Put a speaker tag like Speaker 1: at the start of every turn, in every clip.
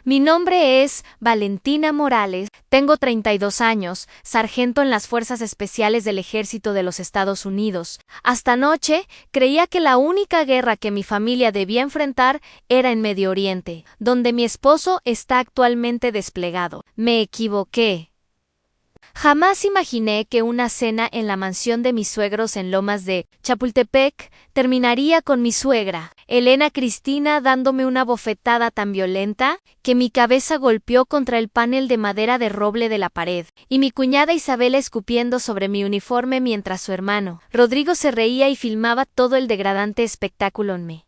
Speaker 1: Mi nombre es Valentina Morales, tengo 32 años, sargento en las Fuerzas Especiales del Ejército de los Estados Unidos. Hasta anoche creía que la única guerra que mi familia debía enfrentar era en Medio Oriente, donde mi esposo está actualmente desplegado. Me equivoqué. Jamás imaginé que una cena en la mansión de mis suegros en Lomas de Chapultepec terminaría con mi suegra, Elena Cristina, dándome una bofetada tan violenta que mi cabeza golpeó contra el panel de madera de roble de la pared, y mi cuñada Isabela escupiendo sobre mi uniforme mientras su hermano, Rodrigo, se reía y filmaba todo el degradante espectáculo en mí.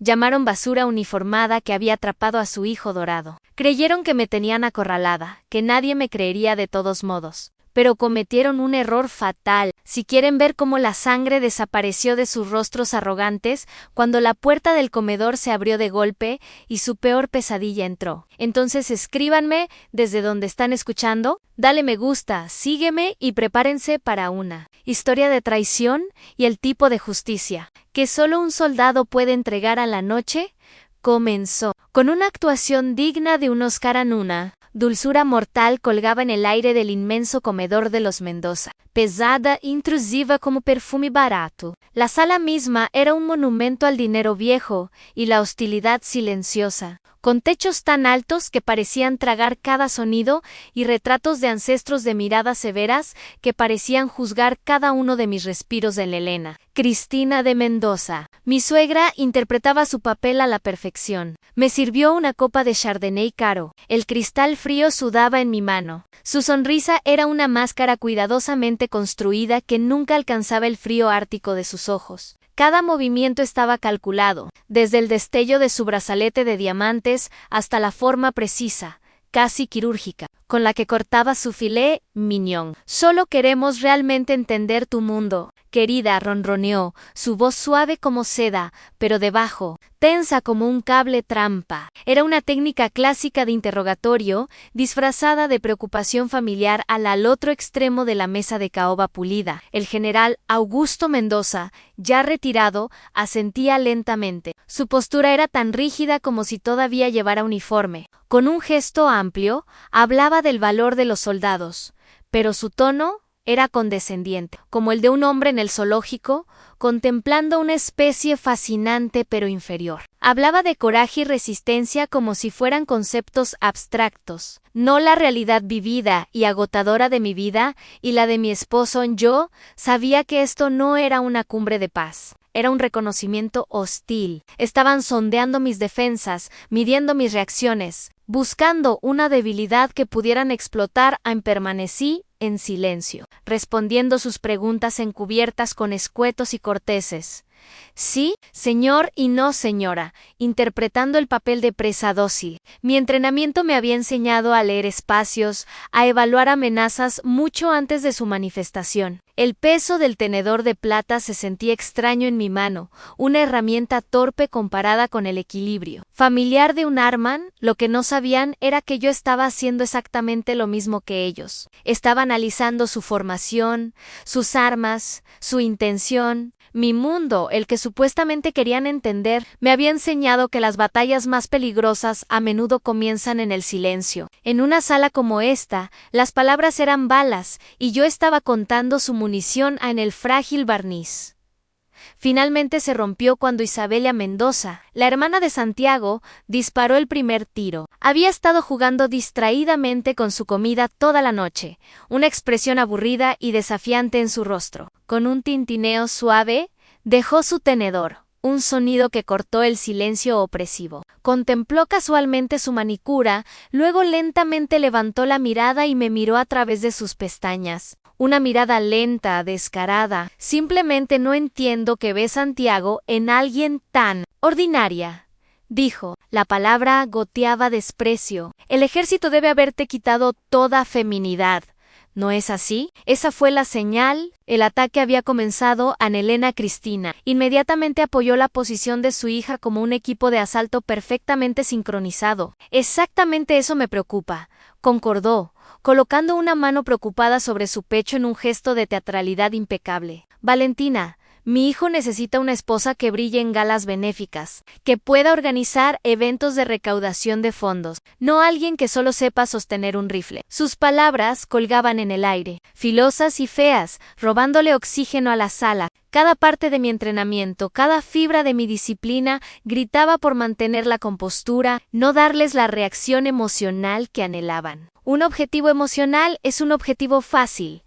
Speaker 1: Llamaron basura uniformada que había atrapado a su hijo dorado. Creyeron que me tenían acorralada, que nadie me creería de todos modos. Pero cometieron un error fatal. Si quieren ver cómo la sangre desapareció de sus rostros arrogantes cuando la puerta del comedor se abrió de golpe y su peor pesadilla entró. Entonces escríbanme desde donde están escuchando, dale me gusta, sígueme y prepárense para una historia de traición y el tipo de justicia que solo un soldado puede entregar a la noche. Comenzó. Con una actuación digna de un Oscar, una dulzura mortal colgaba en el aire del inmenso comedor de los Mendoza, pesada, intrusiva como perfume barato. La sala misma era un monumento al dinero viejo y la hostilidad silenciosa, con techos tan altos que parecían tragar cada sonido y retratos de ancestros de miradas severas que parecían juzgar cada uno de mis respiros en Elena Cristina de Mendoza. Mi suegra interpretaba su papel a la perfección. Me sirvió una copa de Chardonnay caro. El cristal frío sudaba en mi mano. Su sonrisa era una máscara cuidadosamente construida que nunca alcanzaba el frío ártico de sus ojos. Cada movimiento estaba calculado, desde el destello de su brazalete de diamantes hasta la forma precisa, casi quirúrgica, con la que cortaba su filet mignon. Solo queremos realmente entender tu mundo, querida, ronroneó, su voz suave como seda, pero debajo, tensa como un cable trampa. Era una técnica clásica de interrogatorio, disfrazada de preocupación familiar al otro extremo de la mesa de caoba pulida. El general Augusto Mendoza, ya retirado, asentía lentamente. Su postura era tan rígida como si todavía llevara uniforme. Con un gesto amplio, hablaba del valor de los soldados, pero su tono era condescendiente, como el de un hombre en el zoológico, contemplando una especie fascinante pero inferior. Hablaba de coraje y resistencia como si fueran conceptos abstractos, no la realidad vivida y agotadora de mi vida y la de mi esposo. Yo sabía que esto no era una cumbre de paz. Era un reconocimiento hostil. Estaban sondeando mis defensas, midiendo mis reacciones, buscando una debilidad que pudieran explotar. Permanecí en silencio, respondiendo sus preguntas encubiertas con escuetos y corteses. Sí, señor y no señora, interpretando el papel de presa dócil. Mi entrenamiento me había enseñado a leer espacios, a evaluar amenazas mucho antes de su manifestación. El peso del tenedor de plata se sentía extraño en mi mano, una herramienta torpe comparada con el equilibrio familiar de un arma. Lo que no sabían era que yo estaba haciendo exactamente lo mismo que ellos. Estaba analizando su formación, sus armas, su intención. Mi mundo, el que supuestamente querían entender, me había enseñado que las batallas más peligrosas a menudo comienzan en el silencio. En una sala como esta, las palabras eran balas, y yo estaba contando su munición en el frágil barniz. Finalmente se rompió cuando Isabela Mendoza, la hermana de Santiago, disparó el primer tiro. Había estado jugando distraídamente con su comida toda la noche, una expresión aburrida y desafiante en su rostro. Con un tintineo suave, dejó su tenedor, un sonido que cortó el silencio opresivo. Contempló casualmente su manicura, luego lentamente levantó la mirada y me miró a través de sus pestañas. Una mirada lenta, descarada. Simplemente no entiendo que ve Santiago en alguien tan ordinaria, dijo. La palabra goteaba desprecio. El ejército debe haberte quitado toda feminidad. ¿No es así? Esa fue la señal. El ataque había comenzado. Elena Cristina inmediatamente apoyó la posición de su hija como un equipo de asalto perfectamente sincronizado. Exactamente eso me preocupa, concordó, colocando una mano preocupada sobre su pecho en un gesto de teatralidad impecable. Valentina, Mi hijo necesita una esposa que brille en galas benéficas, que pueda organizar eventos de recaudación de fondos, no alguien que solo sepa sostener un rifle. Sus palabras colgaban en el aire, filosas y feas, robándole oxígeno a la sala. Cada parte de mi entrenamiento, cada fibra de mi disciplina gritaba por mantener la compostura, no darles la reacción emocional que anhelaban. Un objetivo emocional es un objetivo fácil.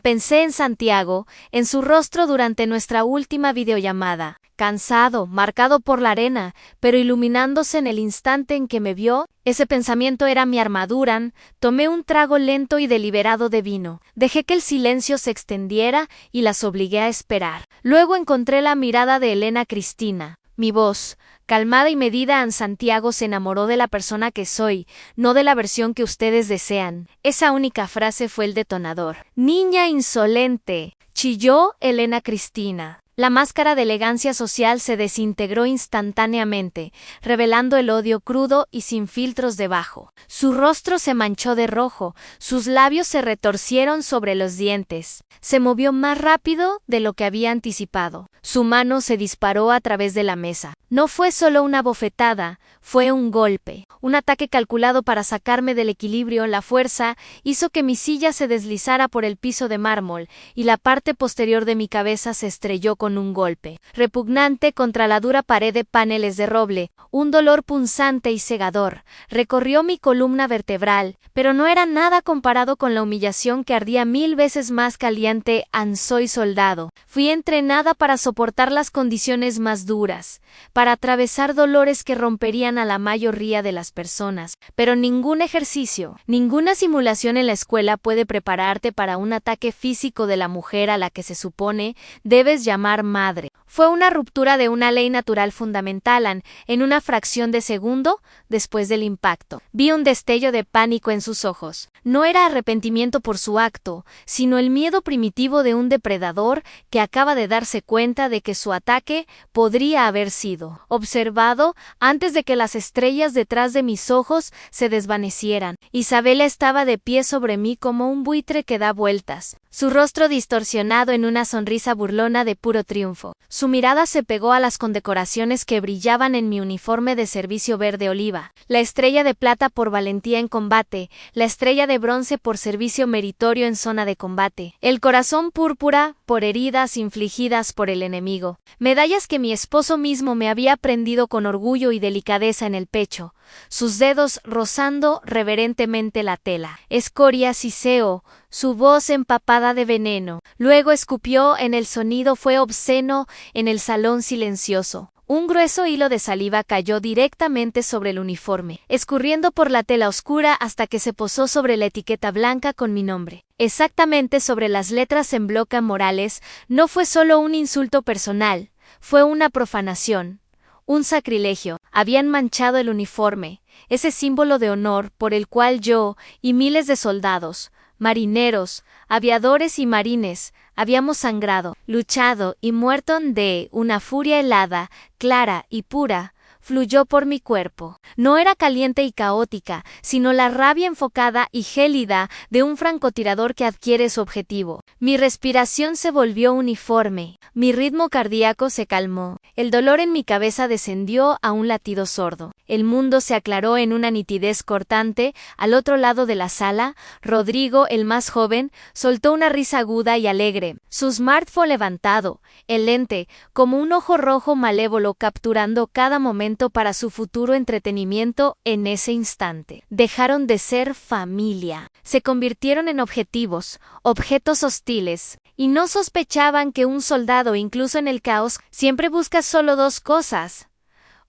Speaker 1: Pensé en Santiago, en su rostro durante nuestra última videollamada, cansado, marcado por la arena, pero iluminándose en el instante en que me vio. Ese pensamiento era mi armadura. Tomé un trago lento y deliberado de vino. Dejé que el silencio se extendiera y las obligué a esperar. Luego encontré la mirada de Elena Cristina. Mi voz, calmada y medida, en Santiago se enamoró de la persona que soy, no de la versión que ustedes desean. Esa única frase fue el detonador. Niña insolente, chilló Elena Cristina. La máscara de elegancia social se desintegró instantáneamente, revelando el odio crudo y sin filtros debajo. Su rostro se manchó de rojo, sus labios se retorcieron sobre los dientes. Se movió más rápido de lo que había anticipado. Su mano se disparó a través de la mesa. No fue solo una bofetada, fue un golpe. Un ataque calculado para sacarme del equilibrio. La fuerza hizo que mi silla se deslizara por el piso de mármol y la parte posterior de mi cabeza se estrelló con un golpe repugnante contra la dura pared de paneles de roble. Un dolor punzante y cegador recorrió mi columna vertebral, pero no era nada comparado con la humillación que ardía 1000 veces más caliente. Soy soldado. Fui entrenada para soportar las condiciones más duras, para atravesar dolores que romperían a la mayoría de las personas, pero ningún ejercicio, ninguna simulación en la escuela puede prepararte para un ataque físico de la mujer a la que se supone debes llamar madre. Fue una ruptura de una ley natural fundamental. En una fracción de segundo, después del impacto, vi un destello de pánico en sus ojos. No era arrepentimiento por su acto, sino el miedo primitivo de un depredador que acaba de darse cuenta de que su ataque podría haber sido observado antes de que las estrellas detrás de mis ojos se desvanecieran. Isabela estaba de pie sobre mí como un buitre que da vueltas, su rostro distorsionado en una sonrisa burlona de puro triunfo. Su mirada se pegó a las condecoraciones que brillaban en mi uniforme de servicio verde oliva, la estrella de plata por valentía en combate, la estrella de bronce por servicio meritorio en zona de combate, el corazón púrpura por heridas infligidas por el enemigo, medallas que mi esposo mismo me había prendido con orgullo y delicadeza en el pecho, sus dedos rozando reverentemente la tela. Escoria Siseo, su voz empapada de veneno. Luego escupió. El sonido fue obsceno en el salón silencioso. Un grueso hilo de saliva cayó directamente sobre el uniforme, escurriendo por la tela oscura hasta que se posó sobre la etiqueta blanca con mi nombre. Exactamente sobre las letras en bloque Morales. No fue solo un insulto personal, fue una profanación. Un sacrilegio. Habían manchado el uniforme, ese símbolo de honor por el cual yo y miles de soldados, marineros, aviadores y marines, habíamos sangrado, luchado y muerto. De una furia helada, clara y pura, fluyó por mi cuerpo. No era caliente y caótica, sino la rabia enfocada y gélida de un francotirador que adquiere su objetivo. Mi respiración se volvió uniforme, mi ritmo cardíaco se calmó, el dolor en mi cabeza descendió a un latido sordo. El mundo se aclaró en una nitidez cortante. Al otro lado de la sala, Rodrigo, el más joven, soltó una risa aguda y alegre, su smartphone levantado, el lente, como un ojo rojo malévolo capturando cada momento para su futuro entretenimiento. En ese instante, dejaron de ser familia, se convirtieron en objetivos, objetos hostiles, y no sospechaban que un soldado, incluso en el caos, siempre busca solo dos cosas: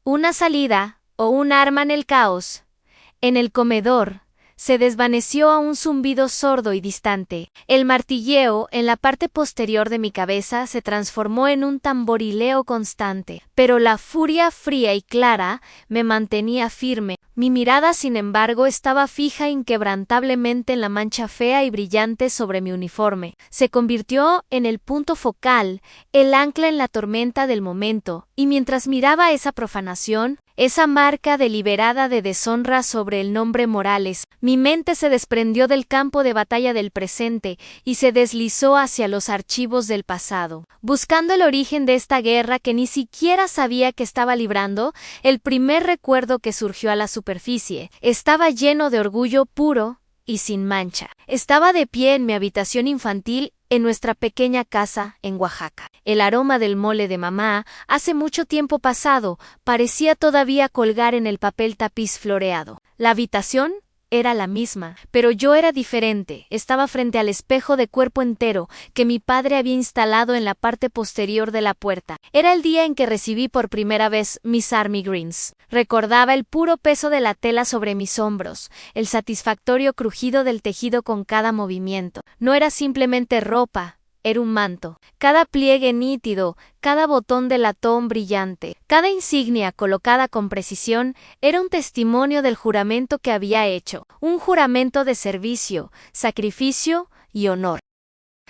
Speaker 1: una salida o un arma en el caos. En el comedor, se desvaneció a un zumbido sordo y distante. El martilleo en la parte posterior de mi cabeza se transformó en un tamborileo constante, pero la furia fría y clara me mantenía firme. Mi mirada, sin embargo, estaba fija inquebrantablemente en la mancha fea y brillante sobre mi uniforme. Se convirtió en el punto focal, el ancla en la tormenta del momento, y mientras miraba esa profanación, esa marca deliberada de deshonra sobre el nombre Morales. Mi mente se desprendió del campo de batalla del presente y se deslizó hacia los archivos del pasado. Buscando el origen de esta guerra que ni siquiera sabía que estaba librando, el primer recuerdo que surgió a la superficie estaba lleno de orgullo puro y sin mancha. Estaba de pie en mi habitación infantil en nuestra pequeña casa en Oaxaca. El aroma del mole de mamá, hace mucho tiempo pasado, parecía todavía colgar en el papel tapiz floreado. La habitación era la misma, pero yo era diferente. Estaba frente al espejo de cuerpo entero que mi padre había instalado en la parte posterior de la puerta. Era el día en que recibí por primera vez mis Army Greens. Recordaba el puro peso de la tela sobre mis hombros, el satisfactorio crujido del tejido con cada movimiento. No era simplemente ropa. Era un manto. Cada pliegue nítido, cada botón de latón brillante, cada insignia colocada con precisión, era un testimonio del juramento que había hecho, un juramento de servicio, sacrificio y honor.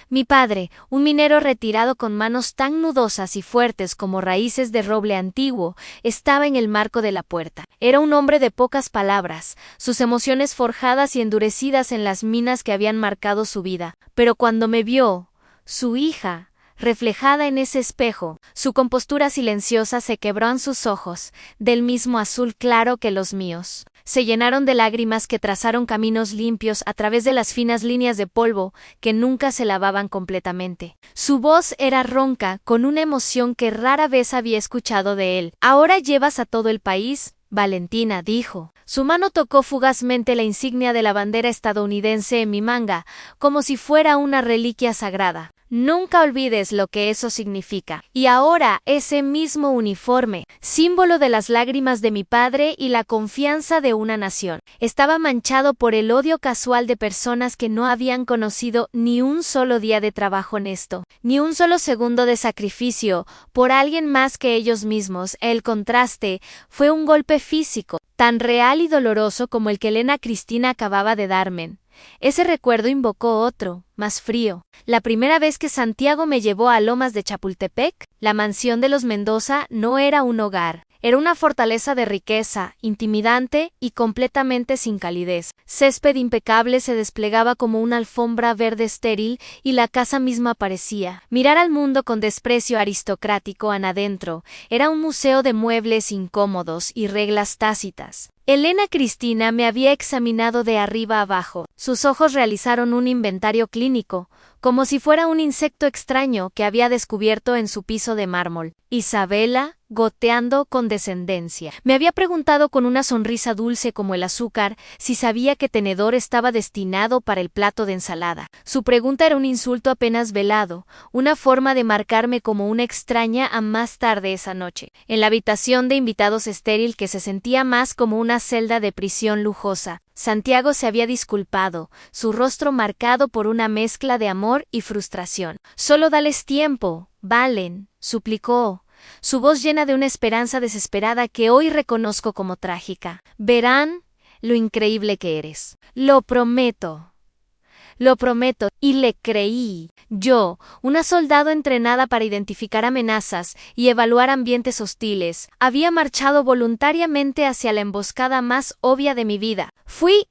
Speaker 1: Mi padre, un minero retirado con manos tan nudosas y fuertes como raíces de roble antiguo, estaba en el marco de la puerta. Era un hombre de pocas palabras, sus emociones forjadas y endurecidas en las minas que habían marcado su vida. Pero cuando me vio, su hija, reflejada en ese espejo, su compostura silenciosa se quebró en sus ojos, del mismo azul claro que los míos. Se llenaron de lágrimas que trazaron caminos limpios a través de las finas líneas de polvo que nunca se lavaban completamente. Su voz era ronca, con una emoción que rara vez había escuchado de él. «Ahora llevas a todo el país», Valentina dijo. Su mano tocó fugazmente la insignia de la bandera estadounidense en mi manga, como si fuera una reliquia sagrada. Nunca olvides lo que eso significa. Y ahora ese mismo uniforme, símbolo de las lágrimas de mi padre y la confianza de una nación, estaba manchado por el odio casual de personas que no habían conocido ni un solo día de trabajo honesto, ni un solo segundo de sacrificio por alguien más que ellos mismos. El contraste fue un golpe físico, tan real y doloroso como el que Elena Cristina acababa de darme. Ese recuerdo invocó otro, más frío. La primera vez que Santiago me llevó a Lomas de Chapultepec, la mansión de los Mendoza no era un hogar. Era una fortaleza de riqueza, intimidante y completamente sin calidez. Césped impecable se desplegaba como una alfombra verde estéril y la casa misma parecía mirar al mundo con desprecio aristocrático adentro. Era un museo de muebles incómodos y reglas tácitas. Elena Cristina me había examinado de arriba abajo. Sus ojos realizaron un inventario clínico, como si fuera un insecto extraño que había descubierto en su piso de mármol. Isabela, goteando con descendencia, me había preguntado con una sonrisa dulce como el azúcar si sabía qué tenedor estaba destinado para el plato de ensalada. Su pregunta era un insulto apenas velado, una forma de marcarme como una extraña a más tarde esa noche, en la habitación de invitados estéril que se sentía más como una celda de prisión lujosa. Santiago se había disculpado, su rostro marcado por una mezcla de amor y frustración. «Solo dales tiempo, Valen», suplicó, su voz llena de una esperanza desesperada que hoy reconozco como trágica. «Verán lo increíble que eres. Lo prometo». Lo prometo, y le creí. Yo, una soldado entrenada para identificar amenazas y evaluar ambientes hostiles, había marchado voluntariamente hacia la emboscada más obvia de mi vida. Fui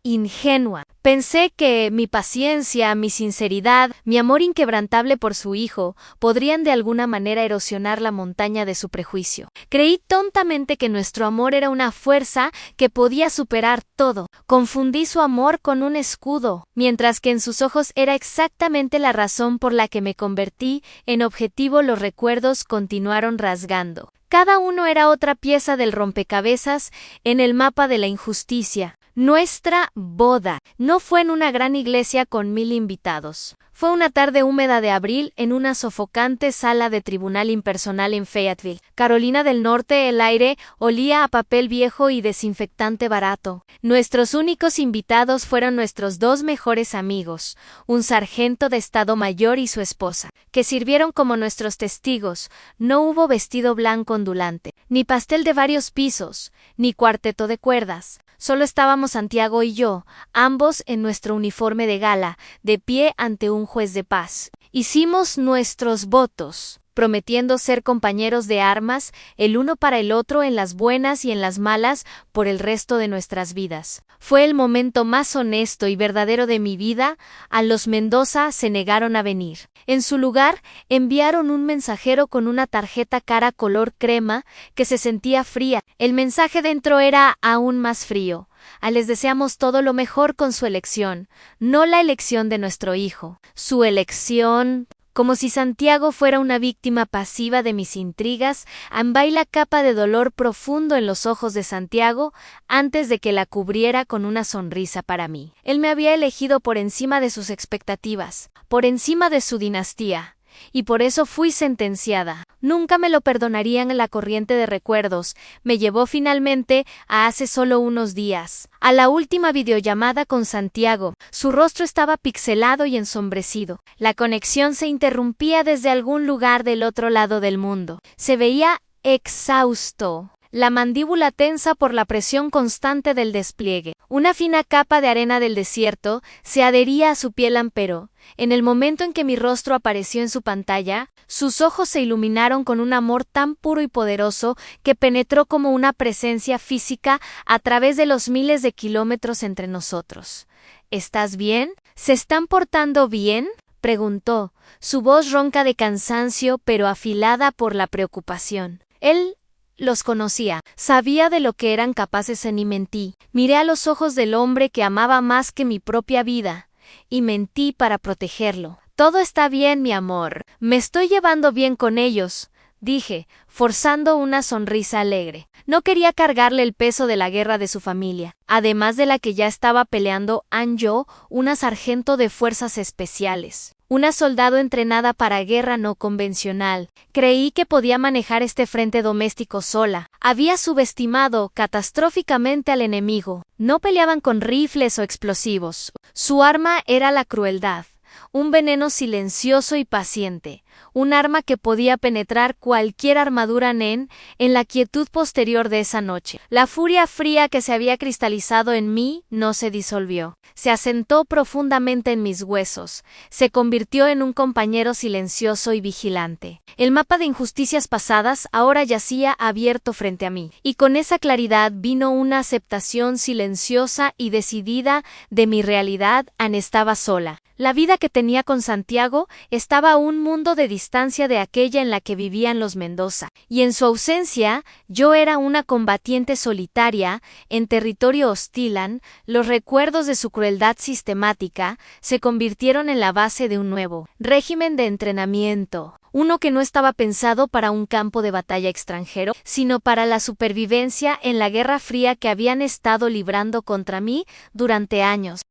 Speaker 1: ingenua. Pensé que mi paciencia, mi sinceridad, mi amor inquebrantable por su hijo, podrían de alguna manera erosionar la montaña de su prejuicio. Creí tontamente que nuestro amor era una fuerza que podía superar todo. Confundí su amor con un escudo, mientras que en sus ojos era exactamente la razón por la que me convertí en objetivo. Los recuerdos continuaron rasgando. Cada uno era otra pieza del rompecabezas en el mapa de la injusticia. Nuestra boda no fue en una gran iglesia con 1000 invitados. Fue una tarde húmeda de abril en una sofocante sala de tribunal impersonal en Fayetteville, Carolina del Norte. El aire olía a papel viejo y desinfectante barato. Nuestros únicos invitados fueron nuestros 2 mejores amigos, un sargento de Estado Mayor y su esposa, que sirvieron como nuestros testigos. No hubo vestido blanco ondulante, ni pastel de varios pisos, ni cuarteto de cuerdas. Solo estábamos Santiago y yo, ambos en nuestro uniforme de gala, de pie ante un juez de paz. Hicimos nuestros votos. prometiendo ser compañeros de armas, el uno para el otro en las buenas y en las malas, por el resto de nuestras vidas. Fue el momento más honesto y verdadero de mi vida. A los Mendoza se negaron a venir. En su lugar, enviaron un mensajero con una tarjeta cara color crema que se sentía fría. El mensaje dentro era aún más frío. Les deseamos todo lo mejor con su elección, no la elección de nuestro hijo. Su elección. Como si Santiago fuera una víctima pasiva de mis intrigas, ambái la capa de dolor profundo en los ojos de Santiago antes de que la cubriera con una sonrisa para mí. Él me había elegido por encima de sus expectativas, por encima de su dinastía. Y por eso fui sentenciada. Nunca me lo perdonarían. La corriente de recuerdos me llevó finalmente a hace solo unos días, a la última videollamada con Santiago. Su rostro estaba pixelado y ensombrecido. La conexión se interrumpía desde algún lugar del otro lado del mundo. Se veía exhausto, la mandíbula tensa por la presión constante del despliegue. Una fina capa de arena del desierto se adhería a su piel áspero. En el momento en que mi rostro apareció en su pantalla, sus ojos se iluminaron con un amor tan puro y poderoso que penetró como una presencia física a través de los miles de kilómetros entre nosotros. ¿Estás bien? ¿Se están portando bien?, preguntó, su voz ronca de cansancio pero afilada por la preocupación. Él los conocía, sabía de lo que eran capaces y mentí. Miré a los ojos del hombre que amaba más que mi propia vida, y mentí para protegerlo. Todo está bien, mi amor. Me estoy llevando bien con ellos, dije, forzando una sonrisa alegre. No quería cargarle el peso de la guerra de su familia, además de la que ya estaba peleando Anjo, una sargento de fuerzas especiales. Una soldado entrenada para guerra no convencional. Creí que podía manejar este frente doméstico sola. Había subestimado catastróficamente al enemigo. No peleaban con rifles o explosivos. Su arma era la crueldad. Un veneno silencioso y paciente, un arma que podía penetrar cualquier armadura en la quietud posterior de esa noche. La furia fría que se había cristalizado en mí no se disolvió, se asentó profundamente en mis huesos, se convirtió en un compañero silencioso y vigilante. El mapa de injusticias pasadas ahora yacía abierto frente a mí, y con esa claridad vino una aceptación silenciosa y decidida de mi realidad. Estaba sola. La vida que tenía con Santiago estaba a un mundo de distancia de aquella en la que vivían los Mendoza, y en su ausencia yo era una combatiente solitaria en territorio hostil. Los recuerdos de su crueldad sistemática se convirtieron en la base de un nuevo régimen de entrenamiento, uno que no estaba pensado para un campo de batalla extranjero, sino para la supervivencia en la guerra fría que habían estado librando contra mí durante años.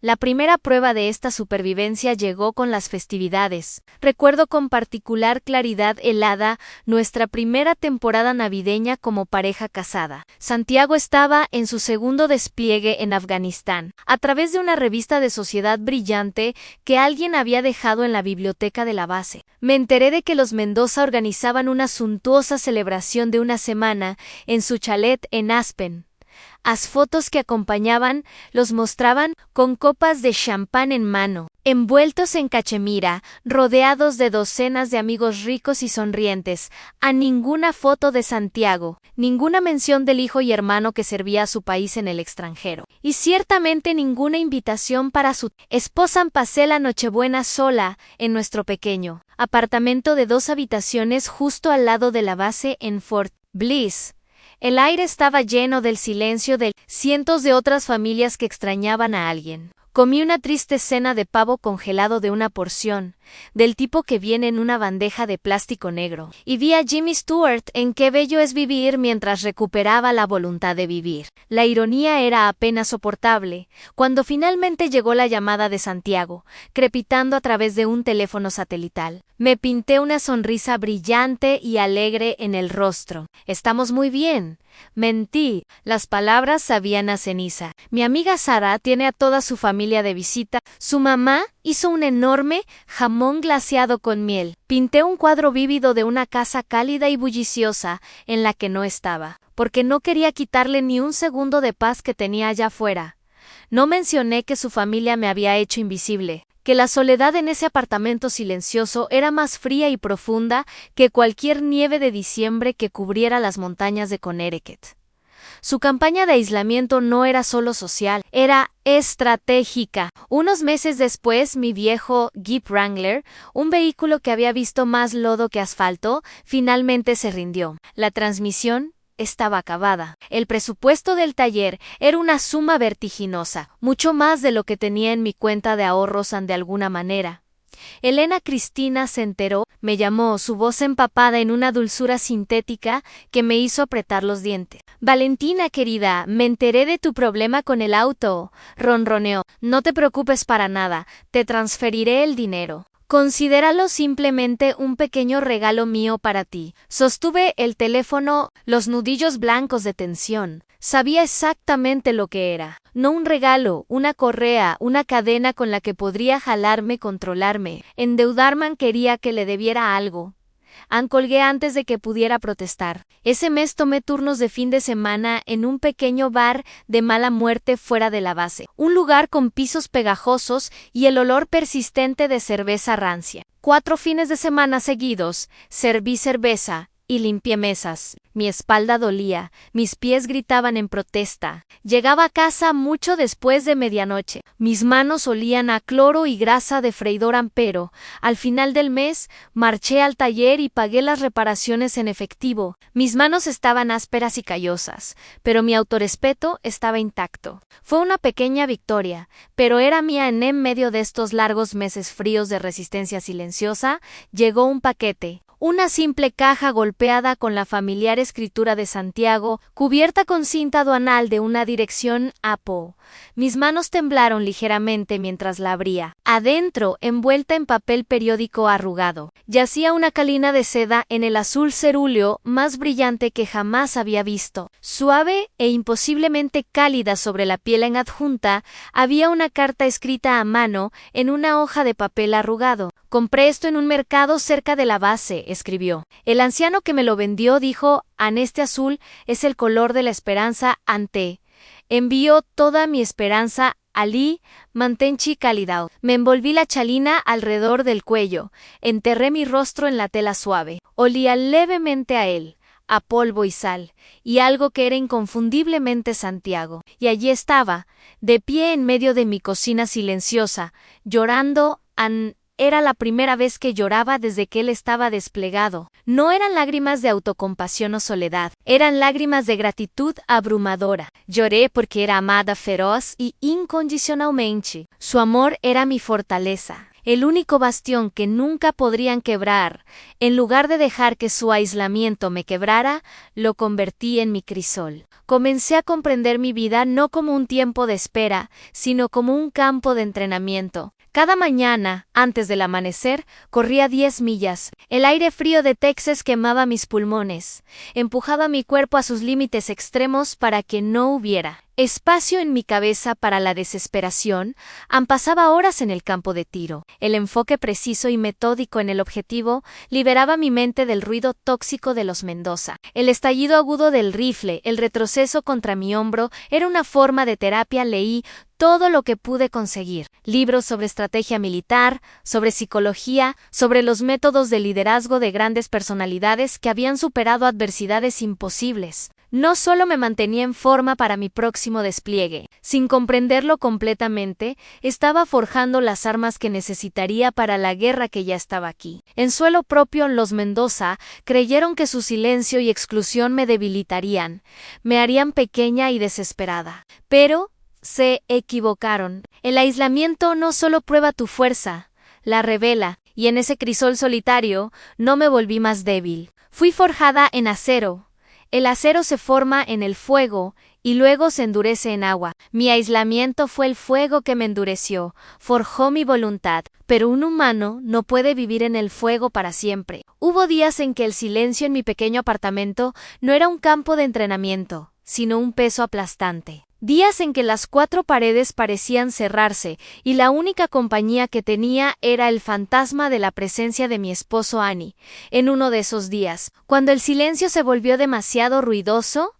Speaker 1: La primera prueba de esta supervivencia llegó con las festividades. Recuerdo con particular claridad helada nuestra primera temporada navideña como pareja casada. Santiago estaba en su segundo despliegue en Afganistán. A través de una revista de sociedad brillante que alguien había dejado en la biblioteca de la base, me enteré de que los Mendoza organizaban una suntuosa celebración de una semana en su chalet en Aspen. Las fotos que acompañaban los mostraban con copas de champán en mano, envueltos en cachemira, rodeados de docenas de amigos ricos y sonrientes. A ninguna foto de Santiago, ninguna mención del hijo y hermano que servía a su país en el extranjero, y ciertamente ninguna invitación para su esposa. Pasé la Nochebuena sola en nuestro pequeño apartamento de 2 habitaciones justo al lado de la base en Fort Bliss. El aire estaba lleno del silencio de cientos de otras familias que extrañaban a alguien. Comí una triste cena de pavo congelado de una porción, del tipo que viene en una bandeja de plástico negro, y vi a Jimmy Stewart en Qué bello es vivir mientras recuperaba la voluntad de vivir. La ironía era apenas soportable, cuando finalmente llegó la llamada de Santiago, crepitando a través de un teléfono satelital. Me pinté una sonrisa brillante y alegre en el rostro. «Estamos muy bien». Mentí, las palabras sabían a ceniza. Mi amiga Sara tiene a toda su familia de visita. Su mamá hizo un enorme jamón glaseado con miel. Pinté un cuadro vívido de una casa cálida y bulliciosa en la que no estaba, porque no quería quitarle ni un segundo de paz que tenía allá afuera. No mencioné que su familia me había hecho invisible, que la soledad en ese apartamento silencioso era más fría y profunda que cualquier nieve de diciembre que cubriera las montañas de Connecticut. Su campaña de aislamiento no era solo social, era estratégica. Unos meses después, mi viejo Jeep Wrangler, un vehículo que había visto más lodo que asfalto, finalmente se rindió. La transmisión estaba acabada. El presupuesto del taller era una suma vertiginosa, mucho más de lo que tenía en mi cuenta de ahorros de alguna manera. Elena Cristina se enteró, me llamó, su voz empapada en una dulzura sintética que me hizo apretar los dientes. Valentina, querida, me enteré de tu problema con el auto, ronroneó. No te preocupes para nada, te transferiré el dinero. Considéralo simplemente un pequeño regalo mío para ti. Sostuve el teléfono, los nudillos blancos de tensión. Sabía exactamente lo que era. No un regalo, una correa, una cadena con la que podría jalarme, controlarme. Endeudarme quería que le debiera algo. Colgué antes de que pudiera protestar. Ese mes tomé turnos de fin de semana en un pequeño bar de mala muerte fuera de la base. Un lugar con pisos pegajosos y el olor persistente de cerveza rancia. 4 fines de semana seguidos, serví cerveza y limpié mesas. Mi espalda dolía, mis pies gritaban en protesta. Llegaba a casa mucho después de medianoche. Mis manos olían a cloro y grasa de freidor ampero. Al final del mes, marché al taller y pagué las reparaciones en efectivo. Mis manos estaban ásperas y callosas, pero mi autorrespeto estaba intacto. Fue una pequeña victoria, pero era mía. En medio de estos largos meses fríos de resistencia silenciosa, llegó un paquete. Una simple caja golpeada con la familiar escritura de Santiago, cubierta con cinta aduanal de una dirección APO. Mis manos temblaron ligeramente mientras la abría. Adentro, envuelta en papel periódico arrugado, yacía una calina de seda en el azul cerúleo más brillante que jamás había visto. Suave e imposiblemente cálida sobre la piel en adjunta, había una carta escrita a mano en una hoja de papel arrugado. Compré esto en un mercado cerca de la base, escribió. El anciano que me lo vendió dijo, este azul es el color de la esperanza ante. Envió toda mi esperanza Ali Mantenchi Calidao. Me envolví la chalina alrededor del cuello, enterré mi rostro en la tela suave. Olía levemente a él, a polvo y sal, y algo que era inconfundiblemente Santiago. Y allí estaba, de pie en medio de mi cocina silenciosa, llorando. Era la primera vez que lloraba desde que él estaba desplegado. No eran lágrimas de autocompasión o soledad, eran lágrimas de gratitud abrumadora. Lloré porque era amada feroz y incondicionalmente. Su amor era mi fortaleza, el único bastión que nunca podrían quebrar. En lugar de dejar que su aislamiento me quebrara, lo convertí en mi crisol. Comencé a comprender mi vida no como un tiempo de espera, sino como un campo de entrenamiento. Cada mañana, antes del amanecer, corría 10 millas. El aire frío de Texas quemaba mis pulmones. Empujaba mi cuerpo a sus límites extremos para que no hubiera espacio en mi cabeza para la desesperación. Pasaba horas en el campo de tiro. El enfoque preciso y metódico en el objetivo liberaba mi mente del ruido tóxico de los Mendoza. El estallido agudo del rifle, el retroceso contra mi hombro, era una forma de terapia. Leí todo lo que pude conseguir. Libros sobre estrategia militar, sobre psicología, sobre los métodos de liderazgo de grandes personalidades que habían superado adversidades imposibles. No solo me mantenía en forma para mi próximo despliegue, sin comprenderlo completamente, estaba forjando las armas que necesitaría para la guerra que ya estaba aquí. En suelo propio, los Mendoza creyeron que su silencio y exclusión me debilitarían, me harían pequeña y desesperada. Pero se equivocaron. El aislamiento no solo prueba tu fuerza, la revela, y en ese crisol solitario no me volví más débil. Fui forjada en acero. El acero se forma en el fuego y luego se endurece en agua. Mi aislamiento fue el fuego que me endureció, forjó mi voluntad, pero un humano no puede vivir en el fuego para siempre. Hubo días en que el silencio en mi pequeño apartamento no era un campo de entrenamiento, sino un peso aplastante. Días en que las 4 paredes parecían cerrarse y la única compañía que tenía era el fantasma de la presencia de mi esposo Annie. En uno de esos días, cuando el silencio se volvió demasiado ruidoso,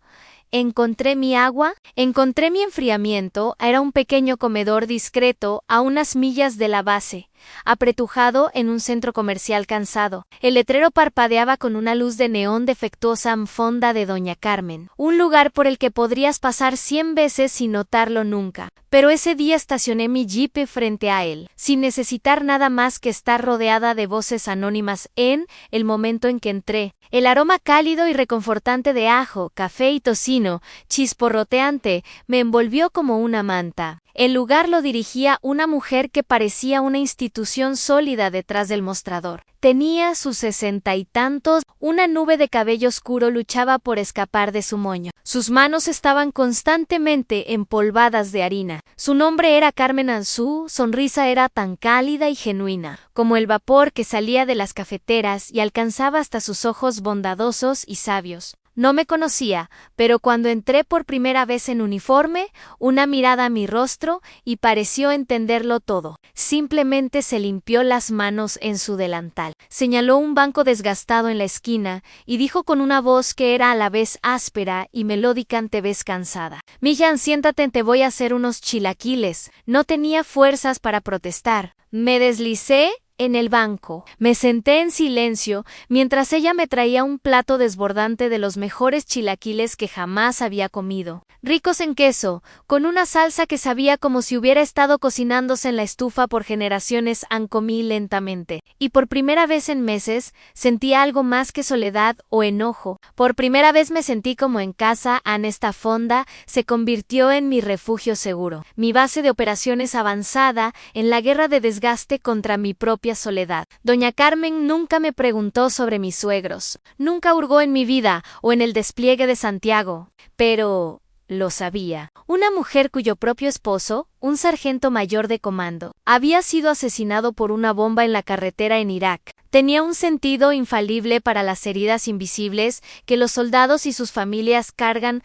Speaker 1: Encontré mi agua, encontré mi enfriamiento, era un pequeño comedor discreto a unas millas de la base, apretujado en un centro comercial cansado. El letrero parpadeaba con una luz de neón defectuosa en fonda de Doña Carmen, un lugar por el que podrías pasar 100 veces sin notarlo nunca. Pero ese día estacioné mi jeep frente a él, sin necesitar nada más que estar rodeada de voces anónimas en el momento en que entré. El aroma cálido y reconfortante de ajo, café y tocino, chisporroteante, me envolvió como una manta. El lugar lo dirigía una mujer que parecía una institución sólida detrás del mostrador. Tenía sus 60 y tantos, una nube de cabello oscuro luchaba por escapar de su moño. Sus manos estaban constantemente empolvadas de harina. Su nombre era Carmen Ansú, sonrisa era tan cálida y genuina, como el vapor que salía de las cafeteras y alcanzaba hasta sus ojos bondadosos y sabios. No me conocía, pero cuando entré por primera vez en uniforme, una mirada a mi rostro y pareció entenderlo todo. Simplemente se limpió las manos en su delantal. Señaló un banco desgastado en la esquina y dijo con una voz que era a la vez áspera y melódica: "Te ves cansada. Millán, siéntate, te voy a hacer unos chilaquiles". No tenía fuerzas para protestar. Me deslicé en el banco. Me senté en silencio mientras ella me traía un plato desbordante de los mejores chilaquiles que jamás había comido. Ricos en queso, con una salsa que sabía como si hubiera estado cocinándose en la estufa por generaciones. Comí lentamente. Y por primera vez en meses sentí algo más que soledad o enojo. Por primera vez me sentí como en casa. Esta fonda se convirtió en mi refugio seguro, mi base de operaciones avanzada en la guerra de desgaste contra mi propia soledad. Doña Carmen nunca me preguntó sobre mis suegros, nunca hurgó en mi vida o en el despliegue de Santiago, pero lo sabía. Una mujer cuyo propio esposo, un sargento mayor de comando, había sido asesinado por una bomba en la carretera en Irak. Tenía un sentido infalible para las heridas invisibles que los soldados y sus familias cargan.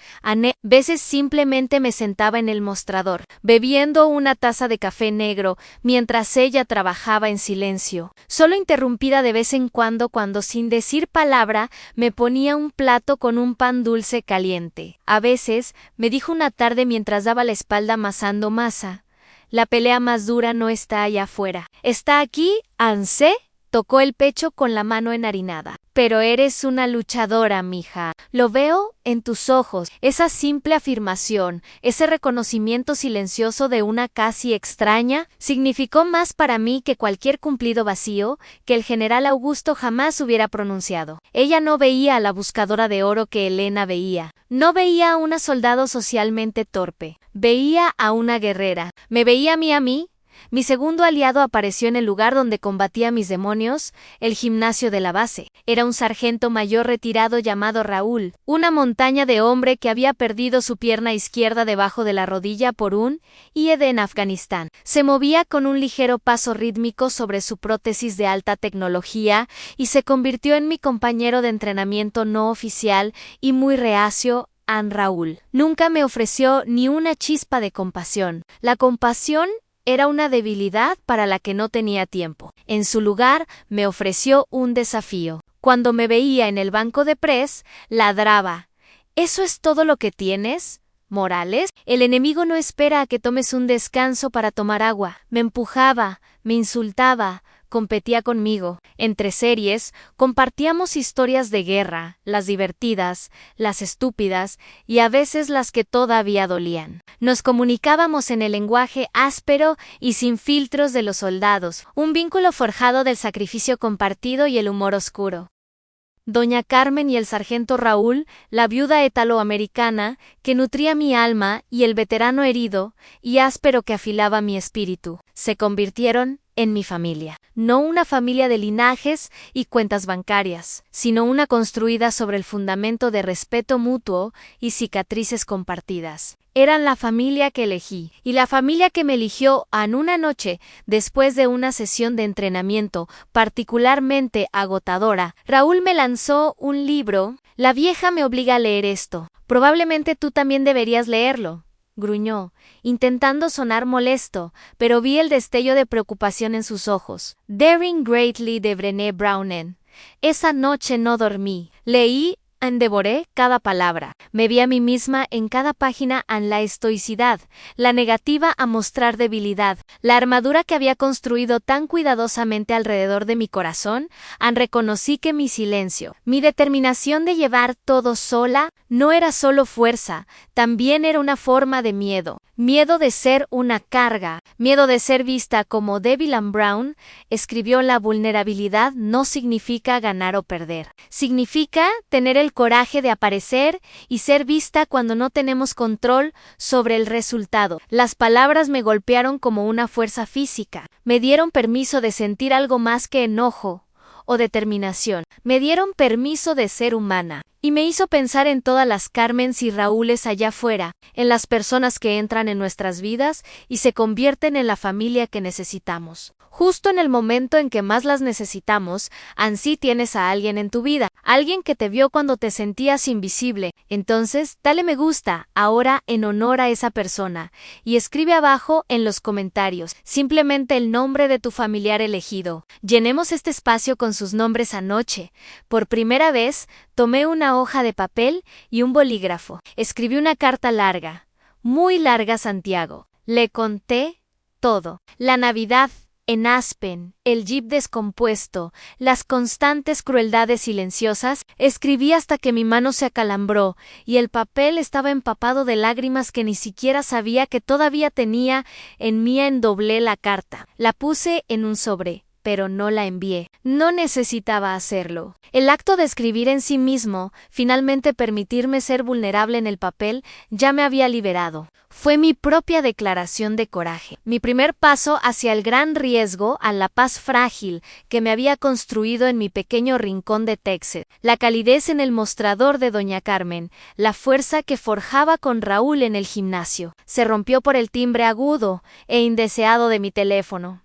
Speaker 1: Veces simplemente me sentaba en el mostrador, bebiendo una taza de café negro, mientras ella trabajaba en silencio, solo interrumpida de vez en cuando sin decir palabra me ponía un plato con un pan dulce caliente. A veces, me dijo una tarde mientras daba la espalda amasando masa: "La pelea más dura no está allá afuera, está aquí, Ansé". Tocó el pecho con la mano enharinada. "Pero eres una luchadora, mija. Lo veo en tus ojos". Esa simple afirmación, ese reconocimiento silencioso de una casi extraña, significó más para mí que cualquier cumplido vacío que el general Augusto jamás hubiera pronunciado. Ella no veía a la buscadora de oro que Elena veía. No veía a una soldado socialmente torpe. Veía a una guerrera. Me veía a mí. Mi segundo aliado apareció en el lugar donde combatía mis demonios, el gimnasio de la base. Era un sargento mayor retirado llamado Raúl, una montaña de hombre que había perdido su pierna izquierda debajo de la rodilla por un IED en Afganistán. Se movía con un ligero paso rítmico sobre su prótesis de alta tecnología y se convirtió en mi compañero de entrenamiento no oficial y muy reacio. Raúl nunca me ofreció ni una chispa de compasión. La compasión era una debilidad para la que no tenía tiempo. En su lugar, me ofreció un desafío. Cuando me veía en el banco de press, ladraba: "¿Eso es todo lo que tienes, Morales? El enemigo no espera a que tomes un descanso para tomar agua". Me empujaba, me insultaba, competía conmigo. Entre series, compartíamos historias de guerra, las divertidas, las estúpidas y a veces las que todavía dolían. Nos comunicábamos en el lenguaje áspero y sin filtros de los soldados, un vínculo forjado del sacrificio compartido y el humor oscuro. Doña Carmen y el sargento Raúl, la viuda ítalo-americana que nutría mi alma y el veterano herido y áspero que afilaba mi espíritu, se convirtieron en mi familia. No una familia de linajes y cuentas bancarias, sino una construida sobre el fundamento de respeto mutuo y cicatrices compartidas. Eran la familia que elegí, y la familia que me eligió en una noche, después de una sesión de entrenamiento particularmente agotadora. Raúl me lanzó un libro. "La vieja me obliga a leer esto. Probablemente tú también deberías leerlo", gruñó, intentando sonar molesto, pero vi el destello de preocupación en sus ojos. Daring Greatly de Brené Brown. Esa noche no dormí. Leí Devoré cada palabra. Me vi a mí misma en cada página en la estoicidad, la negativa a mostrar debilidad, la armadura que había construido tan cuidadosamente alrededor de mi corazón. Reconocí que mi silencio, mi determinación de llevar todo sola, no era solo fuerza, también era una forma de miedo. Miedo de ser una carga, miedo de ser vista como débil. Brown escribió: la vulnerabilidad no significa ganar o perder. Significa tener el coraje de aparecer y ser vista cuando no tenemos control sobre el resultado. Las palabras me golpearon como una fuerza física. Me dieron permiso de sentir algo más que enojo o determinación. Me dieron permiso de ser humana. Y me hizo pensar en todas las Carmens y Raúles allá afuera, en las personas que entran en nuestras vidas y se convierten en la familia que necesitamos. Justo en el momento en que más las necesitamos, ansí tienes a alguien en tu vida, alguien que te vio cuando te sentías invisible. Entonces, dale me gusta ahora en honor a esa persona y escribe abajo en los comentarios simplemente el nombre de tu familiar elegido. Llenemos este espacio con sus nombres anoche. Por primera vez, tomé una hoja de papel y un bolígrafo. Escribí una carta larga, muy larga a Santiago. Le conté todo. La Navidad en Aspen, el jeep descompuesto, las constantes crueldades silenciosas. Escribí hasta que mi mano se acalambró y el papel estaba empapado de lágrimas que ni siquiera sabía que todavía tenía en mí. Doblé la carta. La puse en un sobre, pero no la envié. No necesitaba hacerlo. El acto de escribir en sí mismo, finalmente permitirme ser vulnerable en el papel, ya me había liberado. Fue mi propia declaración de coraje. Mi primer paso hacia el gran riesgo, a la paz frágil que me había construido en mi pequeño rincón de Texas. La calidez en el mostrador de Doña Carmen, la fuerza que forjaba con Raúl en el gimnasio, se rompió por el timbre agudo e indeseado de mi teléfono.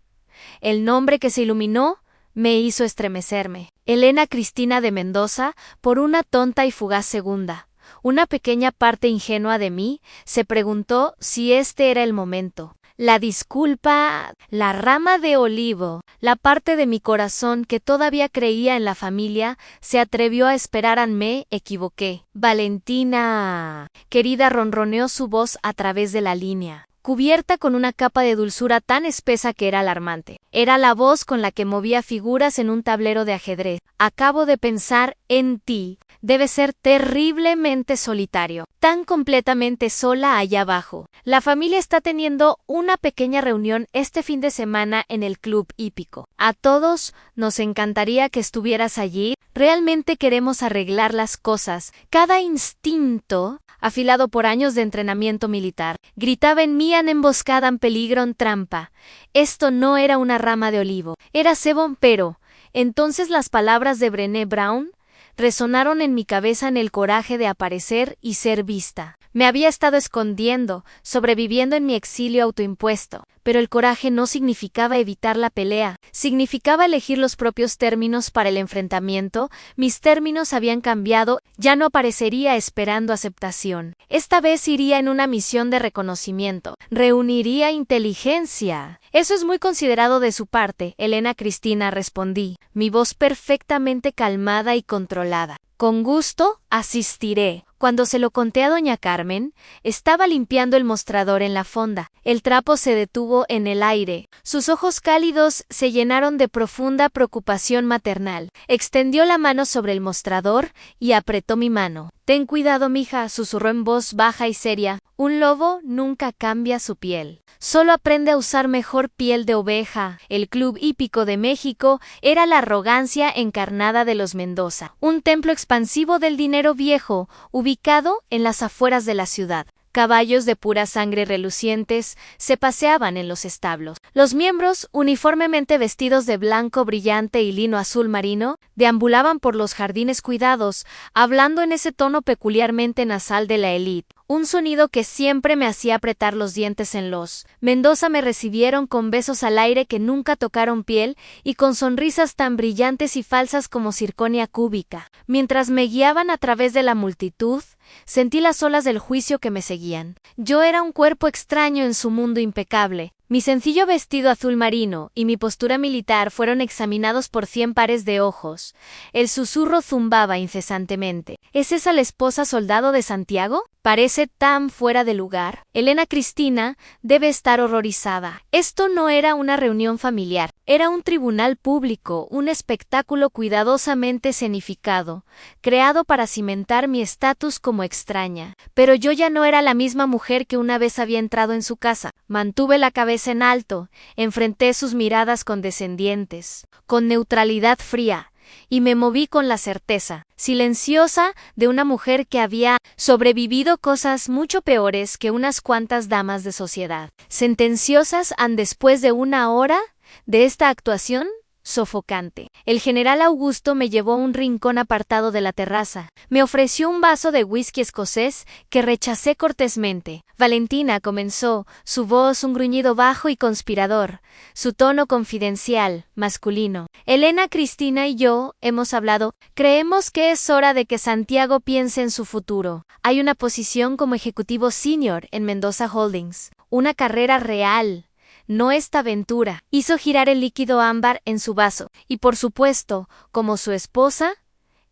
Speaker 1: El nombre que se iluminó me hizo estremecerme. Elena Cristina de Mendoza, por una tonta y fugaz segunda. Una pequeña parte ingenua de mí se preguntó si este era el momento. La disculpa, la rama de olivo, la parte de mi corazón que todavía creía en la familia, se atrevió a esperar. Me equivoqué. Valentina, querida, ronroneó su voz a través de la línea, cubierta con una capa de dulzura tan espesa que era alarmante. Era la voz con la que movía figuras en un tablero de ajedrez. Acabo de pensar en ti. Debe ser terriblemente solitario, tan completamente sola allá abajo. La familia está teniendo una pequeña reunión este fin de semana en el club hípico. A todos nos encantaría que estuvieras allí. Realmente queremos arreglar las cosas. Cada instinto, afilado por años de entrenamiento militar, gritaba en mí: en emboscada, en peligro, en trampa. Esto no era una rama de olivo, era cebón. Pero entonces las palabras de Brené Brown resonaron en mi cabeza, en el coraje de aparecer y ser vista. Me había estado escondiendo, sobreviviendo en mi exilio autoimpuesto, pero el coraje no significaba evitar la pelea, significaba elegir los propios términos para el enfrentamiento. Mis términos habían cambiado, ya no aparecería esperando aceptación. Esta vez iría en una misión de reconocimiento, reuniría inteligencia. Eso es muy considerado de su parte, Elena Cristina, respondí, mi voz perfectamente calmada y controlada. Con gusto, asistiré. Cuando se lo conté a Doña Carmen, estaba limpiando el mostrador en la fonda. El trapo se detuvo en el aire. Sus ojos cálidos se llenaron de profunda preocupación maternal. Extendió la mano sobre el mostrador y apretó mi mano. Ten cuidado, mija, susurró en voz baja y seria. Un lobo nunca cambia su piel. Solo aprende a usar mejor piel de oveja. El Club Hípico de México era la arrogancia encarnada de los Mendoza, un templo expansivo del dinero viejo, ubicado en las afueras de la ciudad. Caballos de pura sangre relucientes se paseaban en los establos. Los miembros, uniformemente vestidos de blanco brillante y lino azul marino, deambulaban por los jardines cuidados, hablando en ese tono peculiarmente nasal de la élite. un sonido que siempre me hacía apretar los dientes en los. Mendoza me recibieron con besos al aire que nunca tocaron piel y con sonrisas tan brillantes y falsas como circonia cúbica. Mientras me guiaban a través de la multitud, sentí las olas del juicio que me seguían. Yo era un cuerpo extraño en su mundo impecable. Mi sencillo vestido azul marino y mi postura militar fueron examinados por 100 pares de ojos. El susurro zumbaba incesantemente. ¿Es esa la esposa soldado de Santiago? Parece tan fuera de lugar. Elena Cristina debe estar horrorizada. Esto no era una reunión familiar. Era un tribunal público, un espectáculo cuidadosamente escenificado, creado para cimentar mi estatus como extraña. Pero yo ya no era la misma mujer que una vez había entrado en su casa. Mantuve la cabeza en alto, enfrenté sus miradas condescendientes, con neutralidad fría, y me moví con la certeza, silenciosa, de una mujer que había sobrevivido cosas mucho peores que unas cuantas damas de sociedad. Sentenciosas después de una hora de esta actuación sofocante. El general Augusto me llevó a un rincón apartado de la terraza. Me ofreció un vaso de whisky escocés que rechacé cortésmente. Valentina, comenzó, su voz un gruñido bajo y conspirador, su tono confidencial, masculino. Elena Cristina y yo hemos hablado. Creemos que es hora de que Santiago piense en su futuro. Hay una posición como ejecutivo senior en Mendoza Holdings. Una carrera real. No esta aventura. Hizo girar el líquido ámbar en su vaso. Y por supuesto, como su esposa,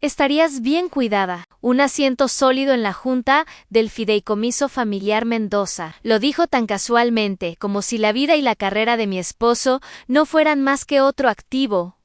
Speaker 1: estarías bien cuidada. Un asiento sólido en la junta del Fideicomiso Familiar Mendoza. Lo dijo tan casualmente, como si la vida y la carrera de mi esposo no fueran más que otro activo